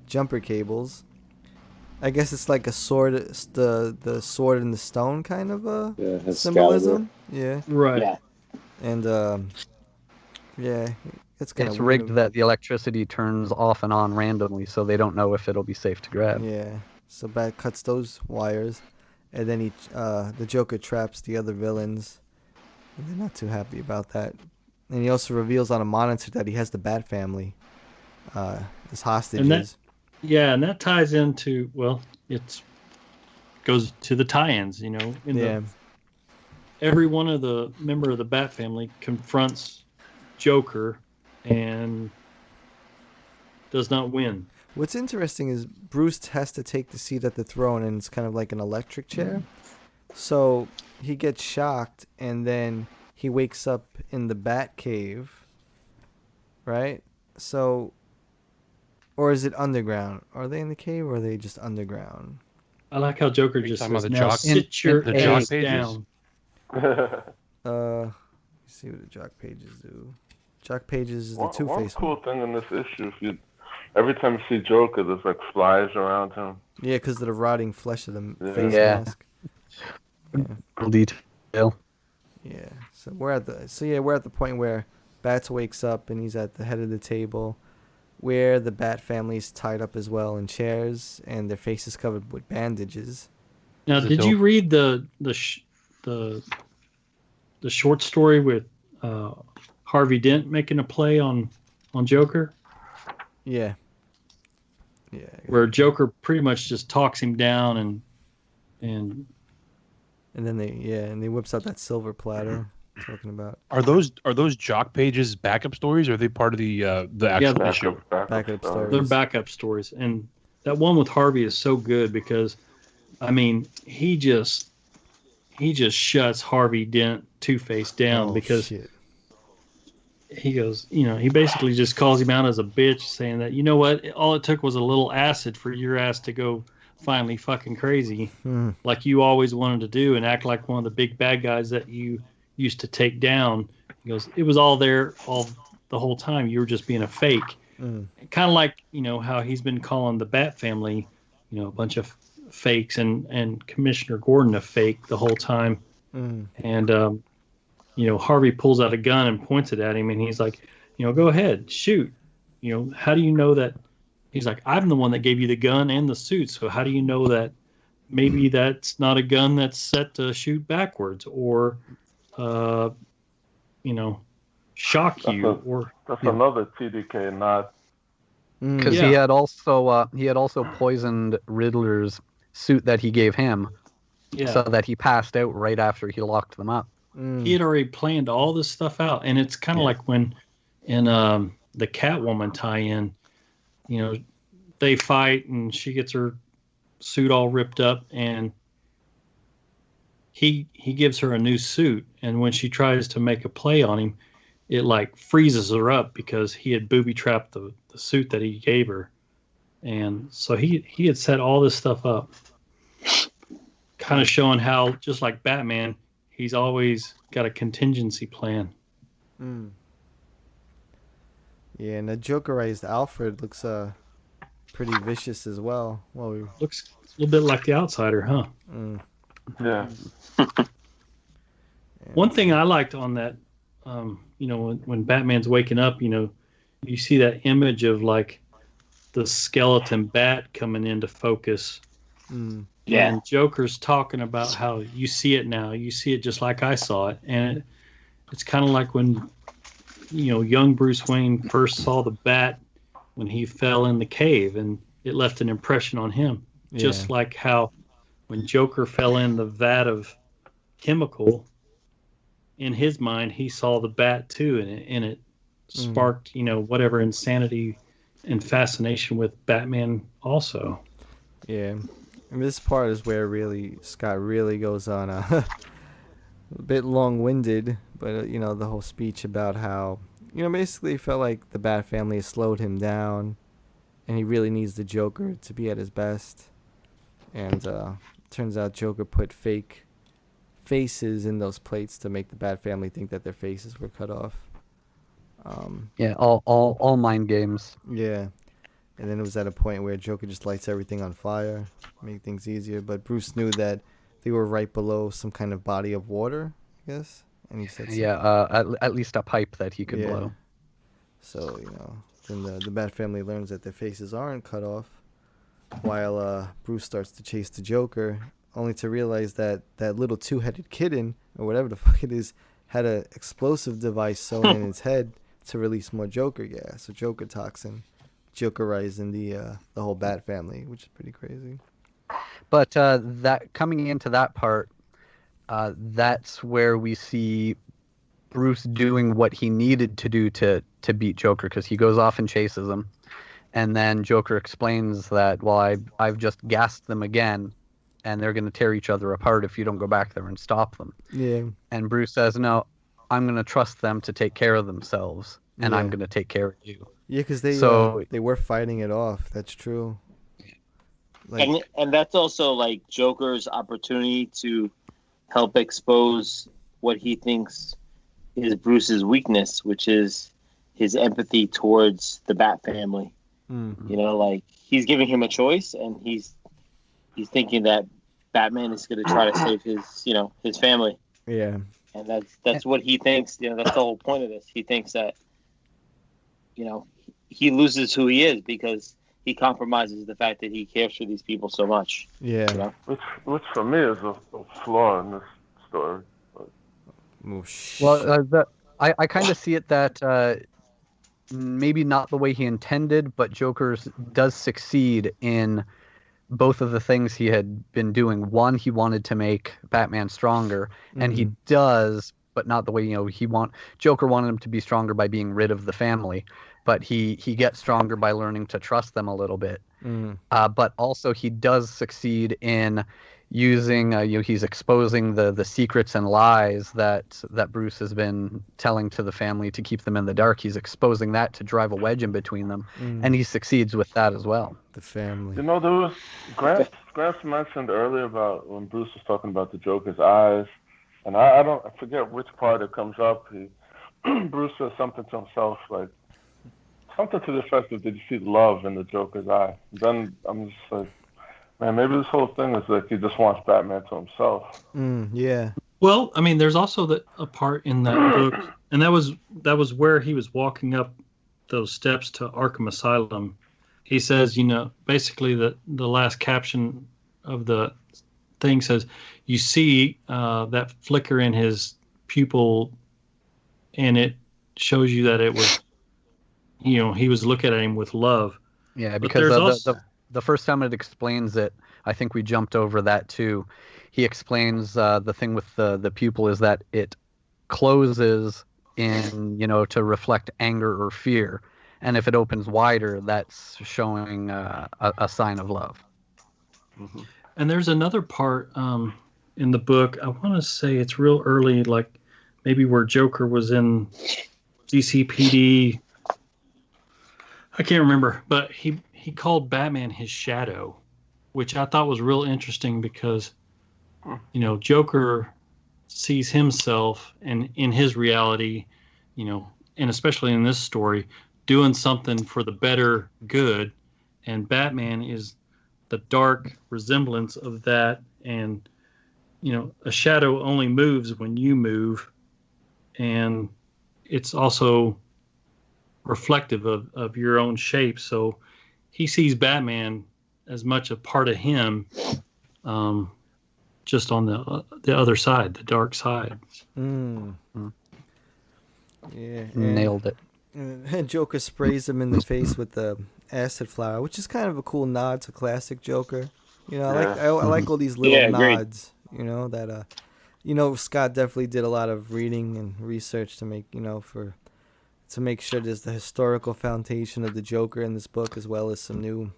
jumper cables. I guess it's like a sword, the sword in the stone kind of symbolism. Yeah. Right. Yeah. And yeah, it's kind of It's rigged that the electricity turns off and on randomly, so they don't know if it'll be safe to grab. Yeah. So Bat cuts those wires, and then the Joker traps the other villains. And they're not too happy about that. And he also reveals on a monitor that he has the Bat family as hostages. And that ties into, well, goes to the tie-ins, you know. Every one of the member of the Bat family confronts Joker and does not win. What's interesting is Bruce has to take the seat at the throne, and it's kind of like an electric chair. So he gets shocked, and then he wakes up in the Bat cave, right? So, or is it underground? Are they in the cave, or are they just underground? I like how Joker just says, the now jock, sit your the ass jock down. Let's see what the jock pages do. Jock pages is the Two-Face. One cool thing in this issue, every time you see Joker, there's like flies around him. Yeah, because of the rotting flesh of the face mask. Cool detail. Yeah. So we're at the point where Bats wakes up, and he's at the head of the table, where the Bat family's tied up as well in chairs, and their faces covered with bandages. Now, did you read the short story with Harvey Dent making a play on Joker? Yeah. Where Joker pretty much just talks him down and then they whips out that silver platter talking about. Are those jock pages backup stories, or are they part of the actual issue? Backup stories. They're backup stories, and that one with Harvey is so good because, I mean, he just shuts Harvey Dent Two-Face down because he goes, he basically just calls him out as a bitch, saying that, you know what, all it took was a little acid for your ass to go finally fucking crazy, like you always wanted to do, and act like one of the big bad guys that you used to take down. He goes, it was all there the whole time. You were just being a fake. Kind of like, how he's been calling the Bat family, a bunch of fakes, and Commissioner Gordon a fake the whole time. And Harvey pulls out a gun and points it at him, and he's like, go ahead, shoot. How do you know that? He's like, I'm the one that gave you the gun and the suit, so how do you know that maybe that's not a gun that's set to shoot backwards or shock you? That's another TDK nod. Because he had also poisoned Riddler's suit that he gave him, so that he passed out right after he locked them up. He had already planned all this stuff out, and it's kind of like when in the Catwoman tie-in, they fight and she gets her suit all ripped up, and he gives her a new suit, and when she tries to make a play on him, it like freezes her up because he had booby-trapped the suit that he gave her. And so he had set all this stuff up, kind of showing how, just like Batman, he's always got a contingency plan. Yeah, and the Jokerized Alfred looks pretty vicious as well. Looks a little bit like the Outsider, huh? Yeah. One thing I liked on that, when Batman's waking up, you see that image of like the skeleton bat coming into focus. Yeah. And Joker's talking about how you see it now. You see it just like I saw it. And it's kind of like when young Bruce Wayne first saw the bat when he fell in the cave, and it left an impression on him. Yeah. Just like how when Joker fell in the vat of chemical, in his mind, he saw the bat too, and it sparked, whatever insanity and fascination with Batman also. Yeah. And this part is where Scott really goes on a bit long-winded, but the whole speech about how basically felt like the Bat family has slowed him down, and he really needs the Joker to be at his best. And turns out Joker put fake faces in those plates to make the Bat family think that their faces were cut off. All mind games. Yeah. And then it was at a point where Joker just lights everything on fire, make things easier. But Bruce knew that they were right below some kind of body of water, I guess. And he said, at least a pipe that he could blow. So then the Bat family learns that their faces aren't cut off, while Bruce starts to chase the Joker, only to realize that that little two-headed kitten, or whatever the fuck it is, had an explosive device sewn in its head to release more Joker gas, or Joker toxin, Jokerizing the whole Bat family, which is pretty crazy. But that coming into that part, that's where we see Bruce doing what he needed to do to beat Joker, because he goes off and chases him, and then Joker explains that, well, I've just gassed them again, and they're going to tear each other apart if you don't go back there and stop them. Yeah. And Bruce says, no, I'm going to trust them to take care of themselves, and I'm going to take care of you. Yeah, because they were fighting it off. That's true. And that's also like Joker's opportunity to help expose what he thinks is Bruce's weakness, which is his empathy towards the Bat family. Mm-hmm. He's giving him a choice, and he's thinking that Batman is going to try to save his family. Yeah. And that's what he thinks. That's the whole point of this. He thinks that he loses who he is because he compromises the fact that he cares for these people so much. Yeah. Which for me is a flaw in this story. Well, I kind of see it that maybe not the way he intended, but Joker does succeed in both of the things he had been doing. One, he wanted to make Batman stronger, and he does, but not the way Joker wanted him to be stronger by being rid of the family, but he gets stronger by learning to trust them a little bit. But also he does succeed in using he's exposing the secrets and lies that Bruce has been telling to the family to keep them in the dark. He's exposing that to drive a wedge in between them, and he succeeds with that as well. The family. There was Gramps mentioned earlier about when Bruce was talking about the Joker's eyes, and I forget which part it comes up. Bruce says something to himself like something to the effect of, "Did you see love in the Joker's eye?" Then I'm just like, man, maybe this whole thing is like he just wants Batman to himself. Yeah. Well, I mean, there's also a part in that book, and that was where he was walking up those steps to Arkham Asylum. He says, basically the last caption of the thing says, you see that flicker in his pupil, and it shows you that it was, he was looking at him with love. Yeah, because the first time it explains it, I think we jumped over that too. He explains the thing with the pupil is that it closes in, to reflect anger or fear. And if it opens wider, that's showing a sign of love. Mm-hmm. And there's another part in the book, I want to say it's real early, like maybe where Joker was in DCPD. I can't remember, but he called Batman his shadow, which I thought was real interesting because, Joker sees himself and in his reality, and especially in this story, doing something for the better good, and Batman is the dark resemblance of that. And a shadow only moves when you move, and it's also reflective of your own shape. So he sees Batman as much a part of him, just on the other side, the dark side. Yeah, Nailed it. And Joker sprays him in the face with the acid flower, which is kind of a cool nod to classic Joker. You know, I like all these little nods. You know that Scott definitely did a lot of reading and research to make to make sure there's the historical foundation of the Joker in this book, as well as some new.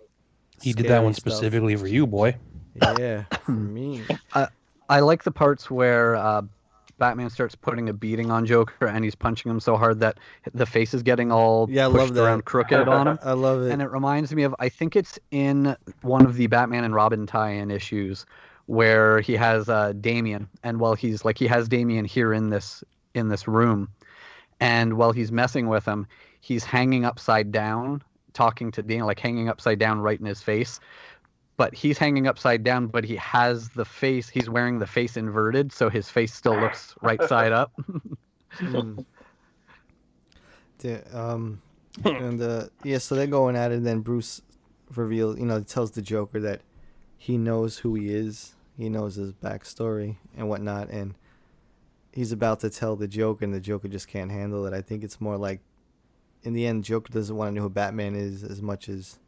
He did that one stuff. specifically for you, boy. Yeah, for me. I like the parts where Batman starts putting a beating on Joker, and he's punching him so hard that the face is getting all pushed around crooked on him. I love it. And it reminds me of, I think it's in one of the Batman and Robin tie-in issues where he has Damian, and he has Damian here in this room, and while he's messing with him, he's hanging upside down, talking to Damian, hanging upside down right in his face. But he's hanging upside down, but he has he's wearing the face inverted, so his face still looks right side up. So they're going at it, and then Bruce tells the Joker that he knows who he is, he knows his backstory and whatnot, and he's about to tell the Joker, and the Joker just can't handle it. I think it's more like, in the end, Joker doesn't want to know who Batman is as much as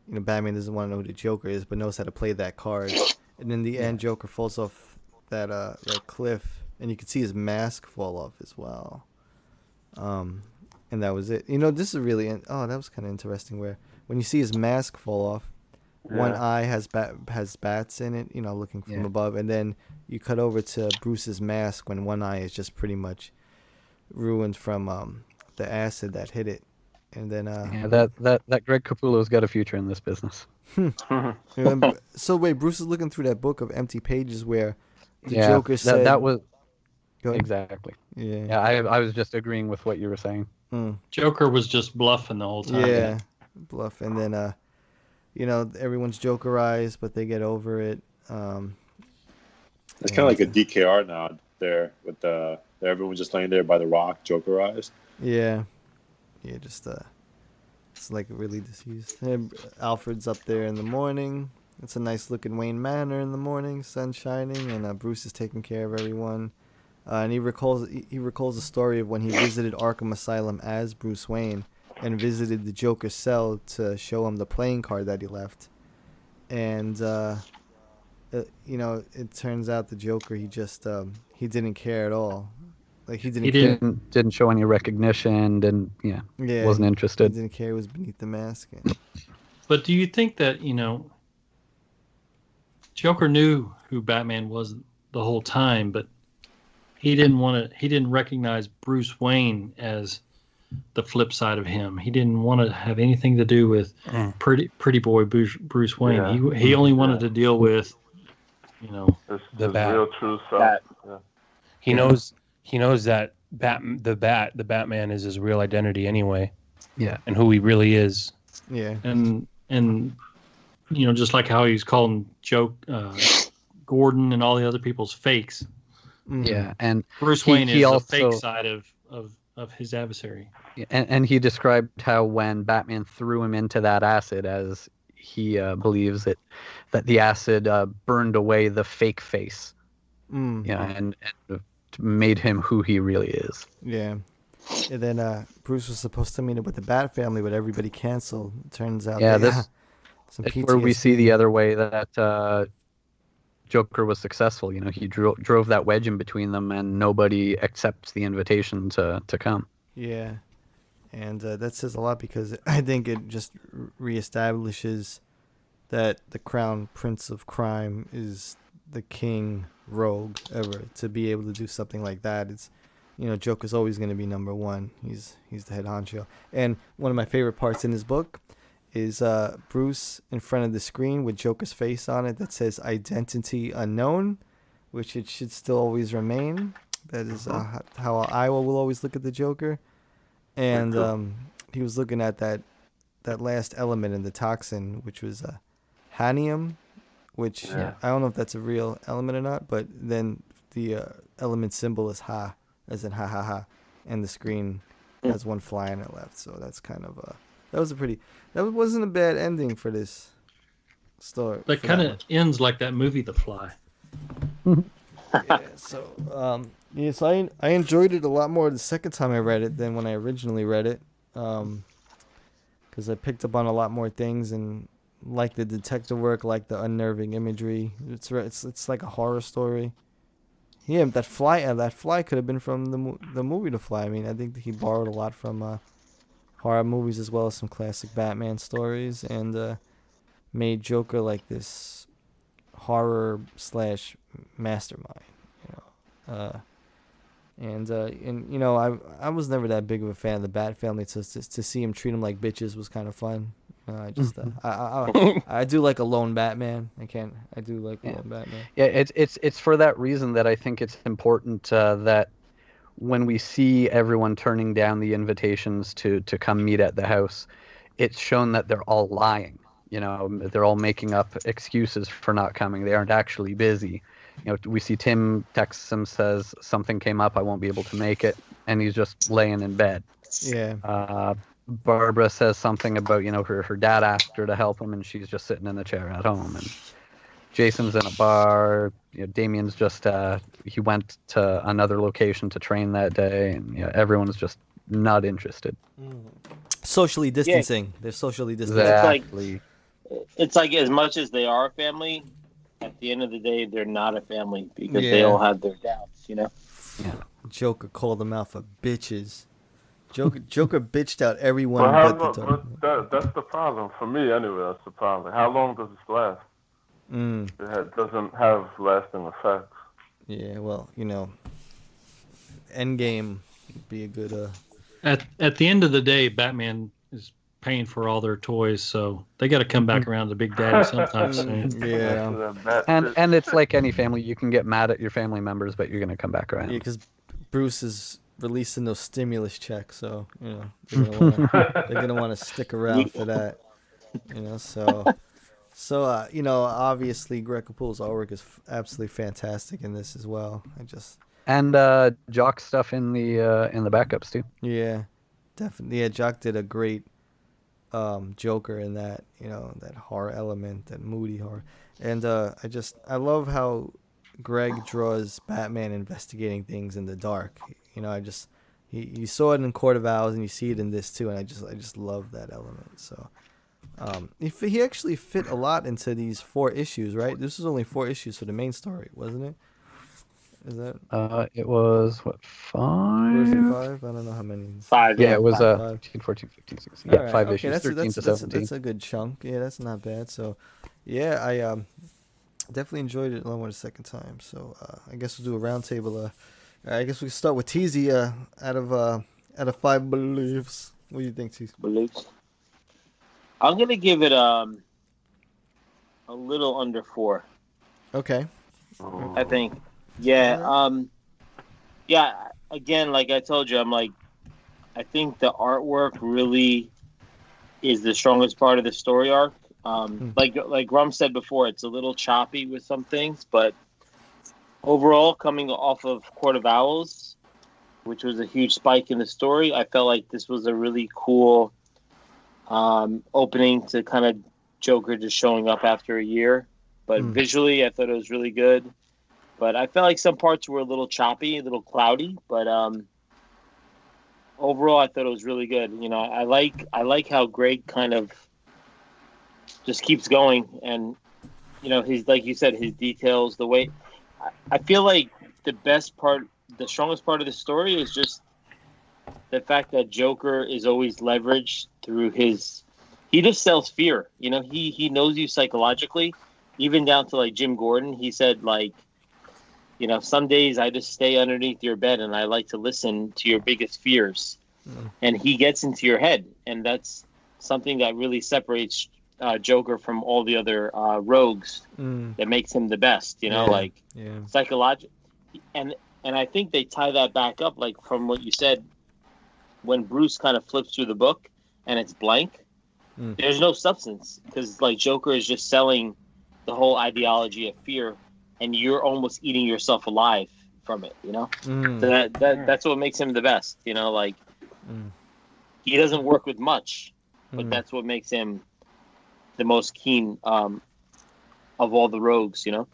Batman doesn't want to know who the Joker is, but knows how to play that card. And in the end, Joker falls off that cliff, and you can see his mask fall off as well. And that was it. This is really that was kind of interesting. Where when you see his mask fall off, one eye has bats in it, looking from above, and then you cut over to Bruce's mask when one eye is just pretty much ruined from the acid that hit it. And then that Greg Capullo's got a future in this business. So wait, Bruce is looking through that book of empty pages where the Joker said that was exactly. Yeah, I was just agreeing with what you were saying. Joker was just bluffing the whole time. Yeah, bluff, and then everyone's Jokerized, but they get over it. It's kind of like a DKR nod there with everyone just laying there by the rock, Jokerized. Yeah, just it's like really diseased. Alfred's up there in the morning. It's a nice looking Wayne Manor in the morning, sun shining, and Bruce is taking care of everyone. And he recalls the story of when he visited Arkham Asylum as Bruce Wayne and visited the Joker's cell to show him the playing card that he left. And it turns out the Joker, he just he didn't care at all. Like he didn't show any recognition, and wasn't interested. He didn't care. It was beneath the mask. But do you think that Joker knew who Batman was the whole time, but he didn't recognize Bruce Wayne as the flip side of him. He didn't want to have anything to do with pretty boy Bruce Wayne. Yeah. He only wanted to deal with the real true self. Yeah. He knows that the Batman is his real identity anyway. Yeah. And who he really is. Yeah. And just like how he's calling Gordon and all the other people's fakes. Yeah, and Bruce Wayne is the fake side of his adversary. And he described how when Batman threw him into that acid, as he believes that the acid burned away the fake face. And made him who he really is. Yeah. And then Bruce was supposed to meet up with the Bat family, but everybody canceled. It turns out some PTSD. Where we see the other way that Joker was successful. He drove that wedge in between them, and nobody accepts the invitation to come. Yeah. And that says a lot, because I think it just reestablishes that the Crown Prince of Crime is the king rogue ever. To be able to do something like that, it's Joker's always going to be number one. He's the head honcho. And one of my favorite parts in his book is Bruce in front of the screen with Joker's face on it that says identity unknown, which it should still always remain. That is how I will always look at the Joker. And he was looking at that last element in the toxin, which was hanium, which I don't know if that's a real element or not, but then the element symbol is ha, as in ha ha ha, and the screen has one fly on it left. So that's kind of that wasn't a bad ending for this story. That kind of ends like that movie The Fly. Yeah, so Yes, I enjoyed it a lot more the second time I read it than when I originally read it, because I picked up on a lot more things and like the detective work, like the unnerving imagery. It's like a horror story. Yeah, that fly could have been from the movie The Fly. I mean, I think he borrowed a lot from horror movies as well as some classic Batman stories, and made Joker like this horror slash mastermind. You know, and you know, I was never that big of a fan of the Bat family, so to see him treat them like bitches was kind of fun. I just I do like a lone Batman. I do like a lone Batman. Yeah, it's for that reason that I think it's important that when we see everyone turning down the invitations to come meet at the house, it's shown that they're all lying. You know, they're all making up excuses for not coming. They aren't actually busy. You know, we see Tim texts him, says something came up, I won't be able to make it, and he's just laying in bed. Yeah. Barbara says something about, you know, her dad asked her to help him, and she's just sitting in the chair at home. And Jason's in a bar. You know, Damien's just he went to another location to train that day, and you know, everyone's just not interested. Socially distancing. They're socially distancing. Exactly. It's like as much as they are a family, at the end of the day, they're not a family because they all have their doubts, you know? Yeah. Joker called them out for bitches. Joker bitched out everyone but the dog. But that's the problem. For me, anyway, that's the problem. How long does this last? It doesn't have lasting effects. Yeah, well, you know, Endgame would be a good... At the end of the day, Batman is paying for all their toys, so they got to come back around to Big Daddy sometime soon. Yeah. And it's like any family. You can get mad at your family members, but you're going to come back around. Yeah, because Bruce is releasing those stimulus checks, so, you know, they're gonna want to stick around for that. You know, so you know, obviously Greg Capullo's artwork is absolutely fantastic in this as well. And Jock stuff in the backups too. Yeah, definitely. Yeah, Jock did a great Joker in that, you know, that horror element, that moody horror. And I love how Greg draws Batman investigating things in the dark. You know, you saw it in Court of Owls and you see it in this too, and I just love that element. So he actually fit a lot into these 4 issues, right? This was only 4 issues for the main story, wasn't it? Is that? It was what, 5? Was it 5? I don't know how many. 5. Yeah, it was 5. 13, 14, 15, 16. Yeah, Right. 5 Okay, issues, 13 to 17. That's a good chunk. Yeah, that's not bad. So, yeah, I definitely enjoyed it a lot more the second time. So, I guess we'll do a round table. I guess we can start with Teasy. Out of 5 beliefs, what do you think, Teasy? Beliefs. I'm gonna give it a little under 4. Okay. I think. Yeah. Yeah. Again, like I told you, I think the artwork really is the strongest part of the story arc. Like Grum said before, it's a little choppy with some things, but overall, coming off of Court of Owls, which was a huge spike in the story, I felt like this was a really cool opening to kind of Joker just showing up after a year. But visually, I thought it was really good. But I felt like some parts were a little choppy, a little cloudy. But overall, I thought it was really good. You know, I like how Greg kind of just keeps going, and you know, his, like you said, his details, the way. I feel like the strongest part of the story is just the fact that Joker is always leveraged through he just sells fear. You know, he knows you psychologically, even down to like Jim Gordon. He said, like, you know, some days I just stay underneath your bed and I like to listen to your biggest fears. And he gets into your head. And that's something that really separates Joker from all the other rogues that makes him the best, you know, psychological. And I think they tie that back up, like from what you said, when Bruce kind of flips through the book and it's blank, there's no substance, because like Joker is just selling the whole ideology of fear, and you're almost eating yourself alive from it, you know? So that's what makes him the best, you know, like he doesn't work with much, but that's what makes him the most keen of all the rogues, you know?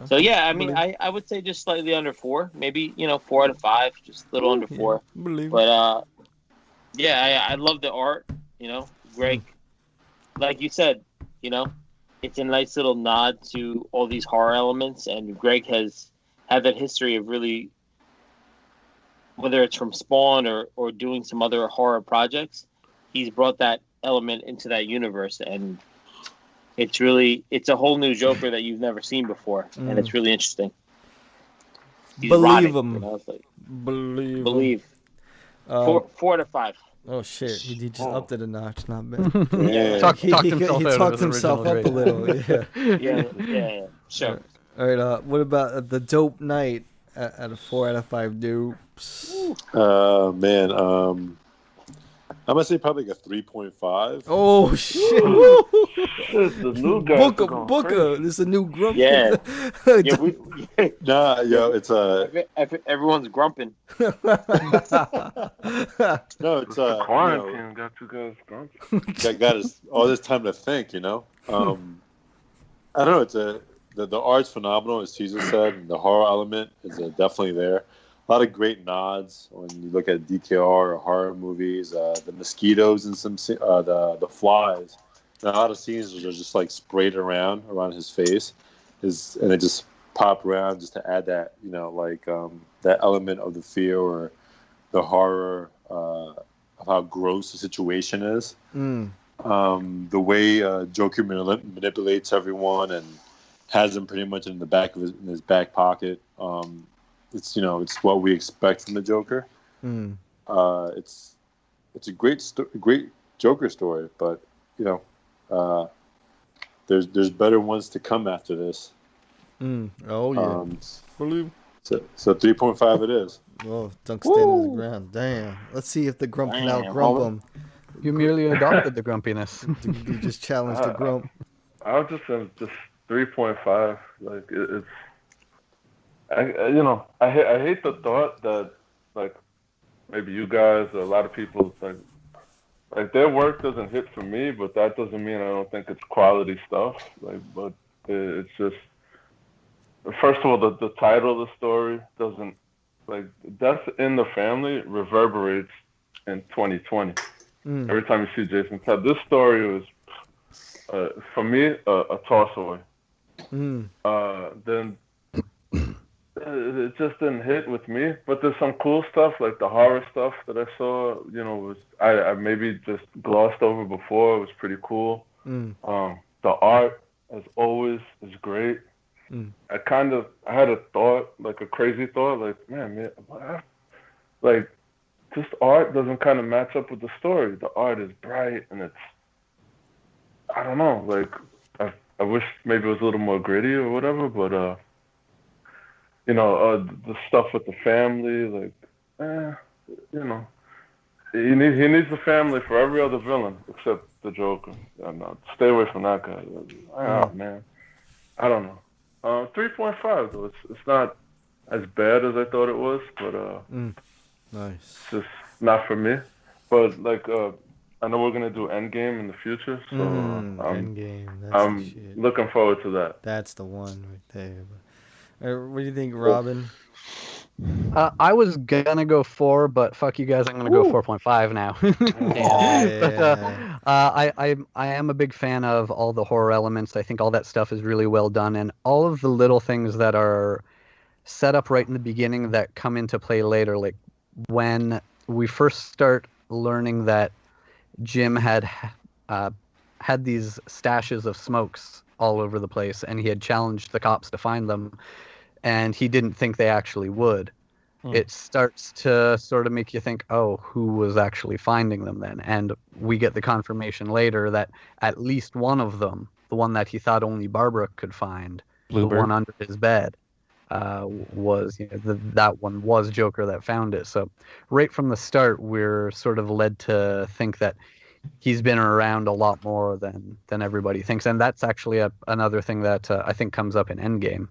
So yeah, I mean, I would say just slightly under 4, maybe 4 out of 5, just a little under 4. But yeah, I love the art. Greg, like you said, it's a nice little nod to all these horror elements, and Greg has had that history of really, whether it's from Spawn or doing some other horror projects, he's brought that element into that universe, and it's a whole new Joker that you've never seen before, and it's really interesting. He's Believe rotting, him. Believe. 4 out of 5. Oh shit! He just upped it a notch. Not bad. Yeah. He talked himself up a little. Yeah. Yeah. Sure. All right. What about the Dope Night at a 4 out of 5 dupes? Man. I'm gonna say probably like a 3.5. Oh shit! The new guy. Booker. This is a new grump. Yeah. Nah, yo, it's everyone's grumping. No, it's quarantine got you guys grumpy. Got us all this time to think. I don't know. It's the art's phenomenal, as Caesar said, and the horror element is definitely there. A lot of great nods when you look at DKR or horror movies. The mosquitoes and some the flies. And a lot of scenes are just like sprayed around his face, and it just pop around just to add that that element of the fear or the horror of how gross the situation is. The way Joker manipulates everyone and has them pretty much in his back pocket. It's what we expect from the Joker. It's a great Joker story, but there's better ones to come after this. Oh yeah. So 3.5 it is. Oh, Dunk standing his ground. Damn. Let's see if the grump can out-grump him. You merely adopted the grumpiness. You just challenged the grump. I would just say just 3.5. Like it's. I hate the thought that like maybe you guys or a lot of people like their work doesn't hit for me, but that doesn't mean I don't think it's quality stuff. But it's just, first of all, the title of the story doesn't, Death in the Family reverberates in 2020. Every time you see Jason Todd, this story was for me a toss away. Then it just didn't hit with me, but there's some cool stuff, like the horror stuff that I saw, was I maybe just glossed over before. It was pretty cool. The art, as always, is great. I had a thought, like a crazy thought, like, man, this art doesn't kind of match up with the story. The art is bright, and I don't know, I wish maybe it was a little more gritty or whatever, but the stuff with the family, he needs the family for every other villain except the Joker. Stay away from that guy. Oh man, I don't know. 3.5 though. It's not as bad as I thought it was, but nice. It's just not for me. But I know we're gonna do Endgame in the future, so Endgame. I'm looking forward to that. That's the one right there. What do you think, Robin? I was gonna go 4, but fuck you guys, I'm gonna go 4.5 now. But I am a big fan of all the horror elements. I think all that stuff is really well done, and all of the little things that are set up right in the beginning that come into play later, like when we first start learning that Jim had these stashes of smokes all over the place, and he had challenged the cops to find them, and he didn't think they actually would. It starts to sort of make you think, oh, who was actually finding them then? And we get the confirmation later that at least one of them, the one that he thought only Barbara could find, Bluebird. the one under his bed, was that one was Joker that found it. So right from the start, we're sort of led to think that he's been around a lot more than everybody thinks, and that's actually another thing that I think comes up in Endgame.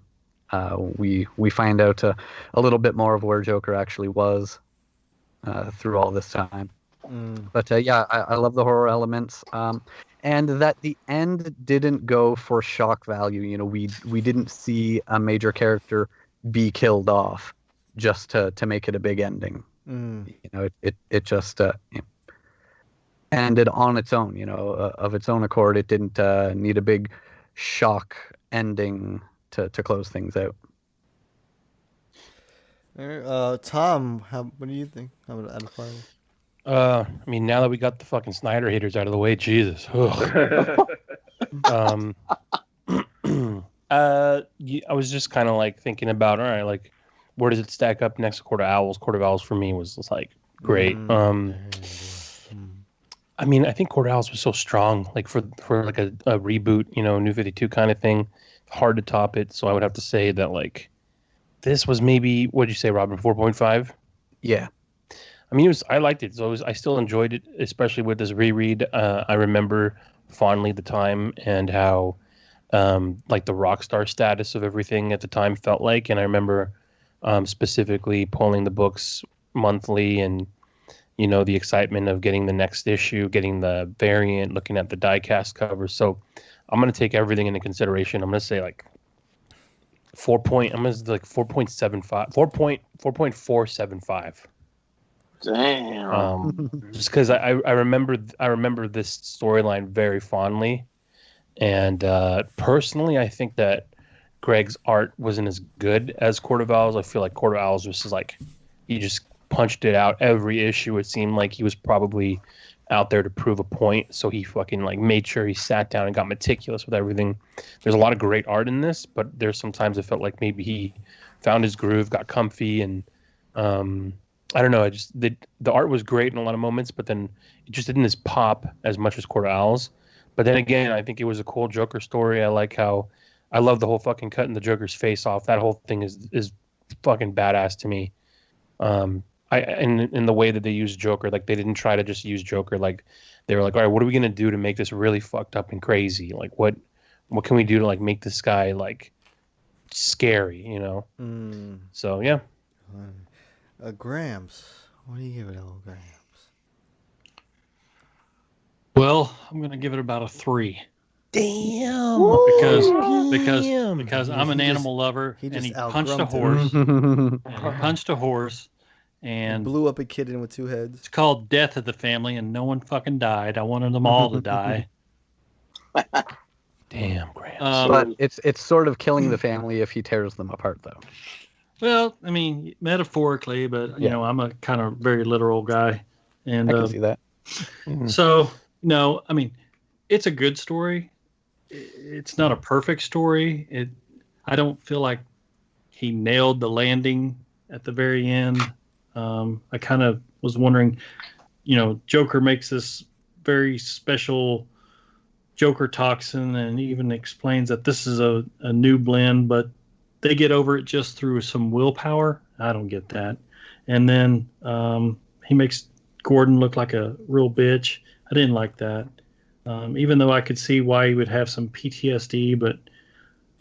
We find out a little bit more of where Joker actually was through all this time. But yeah, I love the horror elements, and that the end didn't go for shock value. You know, we didn't see a major character be killed off just to make it a big ending. Mm. You know, it just ended on its own. You know, of its own accord. It didn't need a big shock ending to close things out. All right, Tom, what do you think? How about out of 5? I mean, now that we got the fucking Snyder haters out of the way, Jesus. I was just kind of like thinking about, all right, like, where does it stack up next to Court of Owls? Court of Owls for me was like great. I mean, I think Court of Owls was so strong, like for like a reboot, you know, New 52 kind of thing. Hard to top it. So I would have to say that like this was maybe, what'd you say, Robin? 4.5? Yeah. I mean, I liked it. So I still enjoyed it, especially with this reread. I remember fondly the time and how like the rock star status of everything at the time felt like. And I remember specifically pulling the books monthly and, you know, the excitement of getting the next issue, getting the variant, looking at the die-cast covers. So I'm going to take everything into consideration. I'm going to say like 4.75, 4.475. Damn. Just because I remember this storyline very fondly, and personally, I think that Greg's art wasn't as good as Court of Owls. I feel like Court of Owls was just like he just punched it out every issue. It seemed like he was probably out there to prove a point, so he fucking like made sure he sat down and got meticulous with everything. There's a lot of great art in this, but there's sometimes it felt like maybe he found his groove, got comfy, and I don't know. I just the art was great in a lot of moments, but then it just didn't as pop as much as Court of Owls. But then again, I think it was a cool Joker story. I like how I love the whole fucking cutting the Joker's face off. That whole thing is fucking badass to me. In the way that they use Joker, like they didn't try to just use Joker. Like they were like, all right, what are we gonna do to make this really fucked up and crazy? Like what can we do to like make this guy like scary? You know. So yeah. Grams, what do you give it, old Grams? Well, I'm gonna give it about a 3. Damn. Because I'm an animal lover, and he punched a horse. And blew up a kitten with 2 heads. It's called Death of the Family, and no one fucking died. I wanted them all to die. Damn, Grams. But it's sort of killing the family if he tears them apart, though. Well, I mean, metaphorically, but you know, I'm a kind of very literal guy, and I can see that. So, no, I mean, it's a good story. It's not a perfect story. I don't feel like he nailed the landing at the very end. I kind of was wondering, you know, Joker makes this very special Joker toxin, and even explains that this is a new blend, but they get over it just through some willpower. I don't get that. And then he makes Gordon look like a real bitch. I didn't like that. Even though I could see why he would have some PTSD, but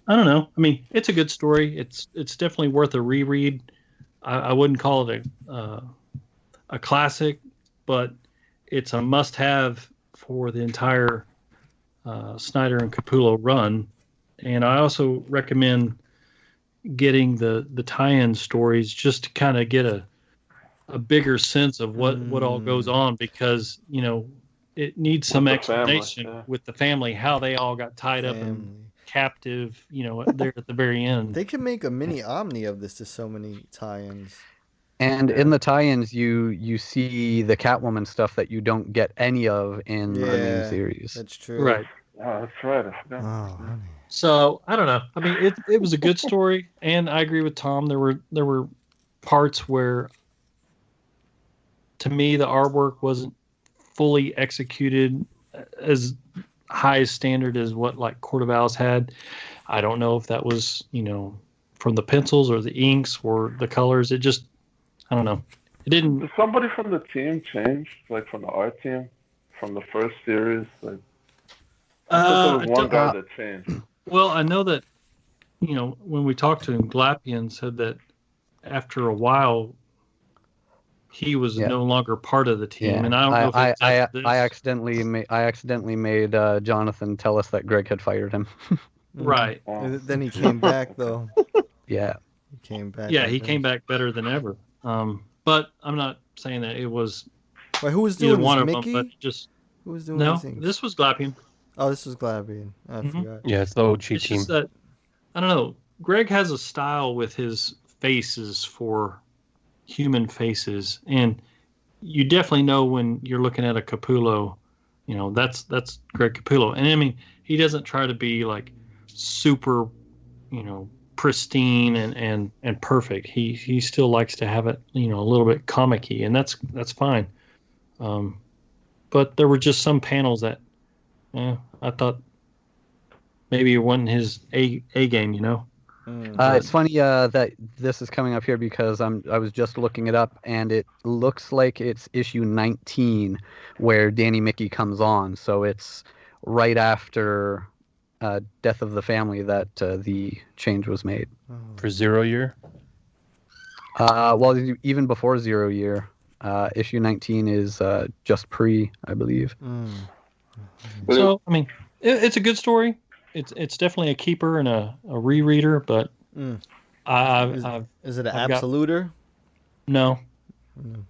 I don't know. I mean, it's a good story. It's definitely worth a reread. I wouldn't call it a classic, but it's a must-have for the entire Snyder and Capullo run. And I also recommend getting the tie-in stories just to kind of get a bigger sense of what all goes on, because you know it needs some explanation with the family, how they all got tied up and captive, you know, there at the very end. They can make a mini Omni of this. To so many tie-ins. And in the tie-ins, you see the Catwoman stuff that you don't get any of in the main series. That's true. Right. Oh, that's right. I forgot. Oh, so I don't know. I mean, it was a good story, and I agree with Tom. There were parts where, to me, the artwork wasn't fully executed as high standard as what like Court of Owls had. I don't know if that was, you know, from the pencils or the inks or the colors. It just, I don't know. It didn't. Did somebody from the team change, like from the art team, from the first series? Like, I thought there was one guy that changed. Well, I know that, you know, when we talked to him, Glapian said that after a while, he was no longer part of the team, and I don't know if it's after this. I accidentally made Jonathan tell us that Greg had fired him. Right. Then he came back though. Yeah. He came back. Yeah, he came back better than ever. But I'm not saying that it was. Wait, who was doing one this? of Mickey? them, but just who was doing no. these things? This was Glapian. Oh, this was Glapian. I forgot. Yeah, it's the old cheat It's team. just that I don't know. Greg has a style with his faces for human faces, and you definitely know when you're looking at a Capullo. You know, that's Greg Capullo, and I mean, he doesn't try to be like super, pristine and perfect. He still likes to have it, a little bit comic-y, and that's fine. But there were just some panels that, I thought maybe it wasn't his A game, It's funny that this is coming up here because I was just looking it up, and it looks like it's issue 19 where Danny Mickey comes on. So it's right after Death of the Family that the change was made. For 0 year? Well, even before 0 year. Issue 19 is just pre, I believe. So, I mean, it's a good story. It's definitely a keeper and a rereader, but Is it an I've got- absoluter? No.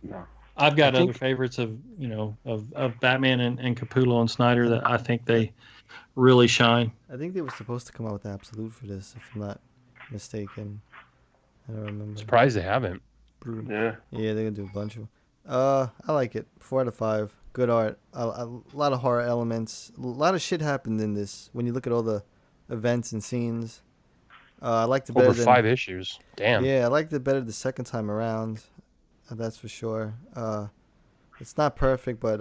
No. I've got I think- other favorites of Batman and Capullo and Snyder that I think they really shine. I think they were supposed to come out with absolute for this, if I'm not mistaken. I don't remember. Surprised they haven't. Yeah. Yeah, they're gonna do a bunch of. I like it. 4 out of 5. Good art. A lot of horror elements. A lot of shit happened in this. When you look at all the events and scenes, I liked it better Over than 5 issues. Damn. Yeah, I liked it better the second time around. That's for sure. It's not perfect, but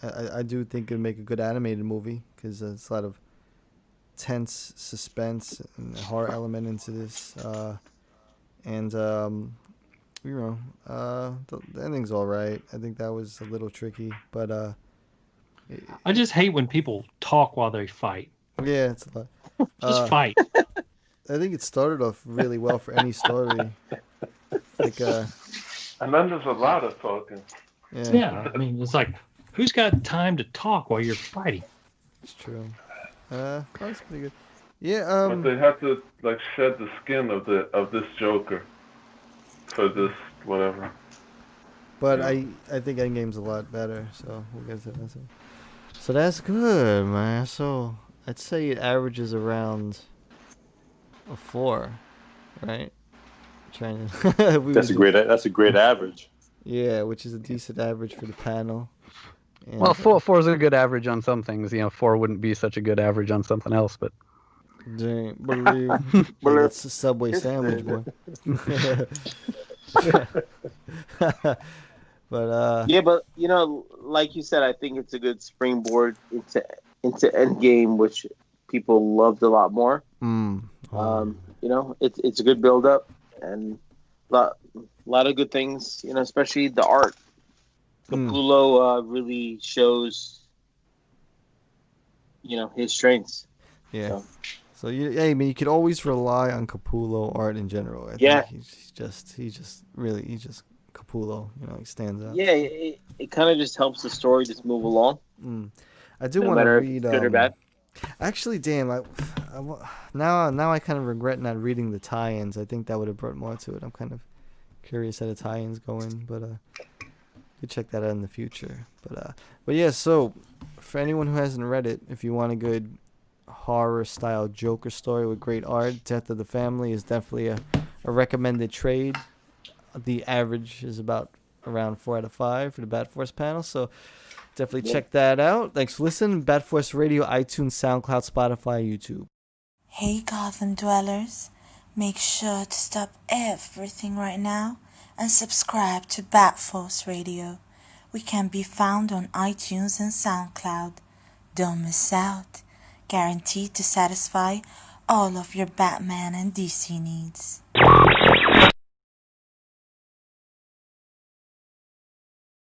I do think it'd make a good animated movie because there's a lot of tense suspense and horror element into this. The ending's all right. I think that was a little tricky, but I just hate when people talk while they fight. yeah, it's a lot. Just fight. I think it started off really well for any story. Like, And then there's a lot of talking. Yeah, I mean, it's like, who's got time to talk while you're fighting? It's true. That's pretty good. Yeah. But they had to like shed the skin of this Joker for this whatever. But I think Endgame's a lot better, so we'll get to that. So that's good, man. So I'd say it averages around a 4, right? Trying to That's a great average. Yeah, which is a decent average for the panel. And Well, 4 is a good average on some things. 4 wouldn't be such a good average on something else, but. Dang, believe. It's a Subway sandwich, boy. But yeah, but like you said, I think it's a good springboard into Endgame, which people loved a lot more. It's a good build up and a lot of good things. Especially the art. Capullo really shows his strengths. Yeah. So you could always rely on Capullo art in general. I Yeah. think he's just Capullo. He stands out. Yeah, it kind of just helps the story just move along. I do No want to matter if read. it's good or bad. Actually, damn, now I kind of regret not reading the tie-ins. I think that would have brought more to it. I'm kind of curious how the tie-ins going, but could check that out in the future. But yeah. So for anyone who hasn't read it, if you want a good horror style Joker story with great art, Death of the Family is definitely a recommended trade. The average is about around 4 out of 5 for the Bat Force panel, so definitely check that out. Thanks for listening. Bat Force Radio, iTunes, SoundCloud, Spotify, YouTube. Hey Gotham dwellers, make sure to stop everything right now and subscribe to Bat Force Radio. We can be found on iTunes and SoundCloud. Don't miss out. Guaranteed to satisfy all of your Batman and DC needs.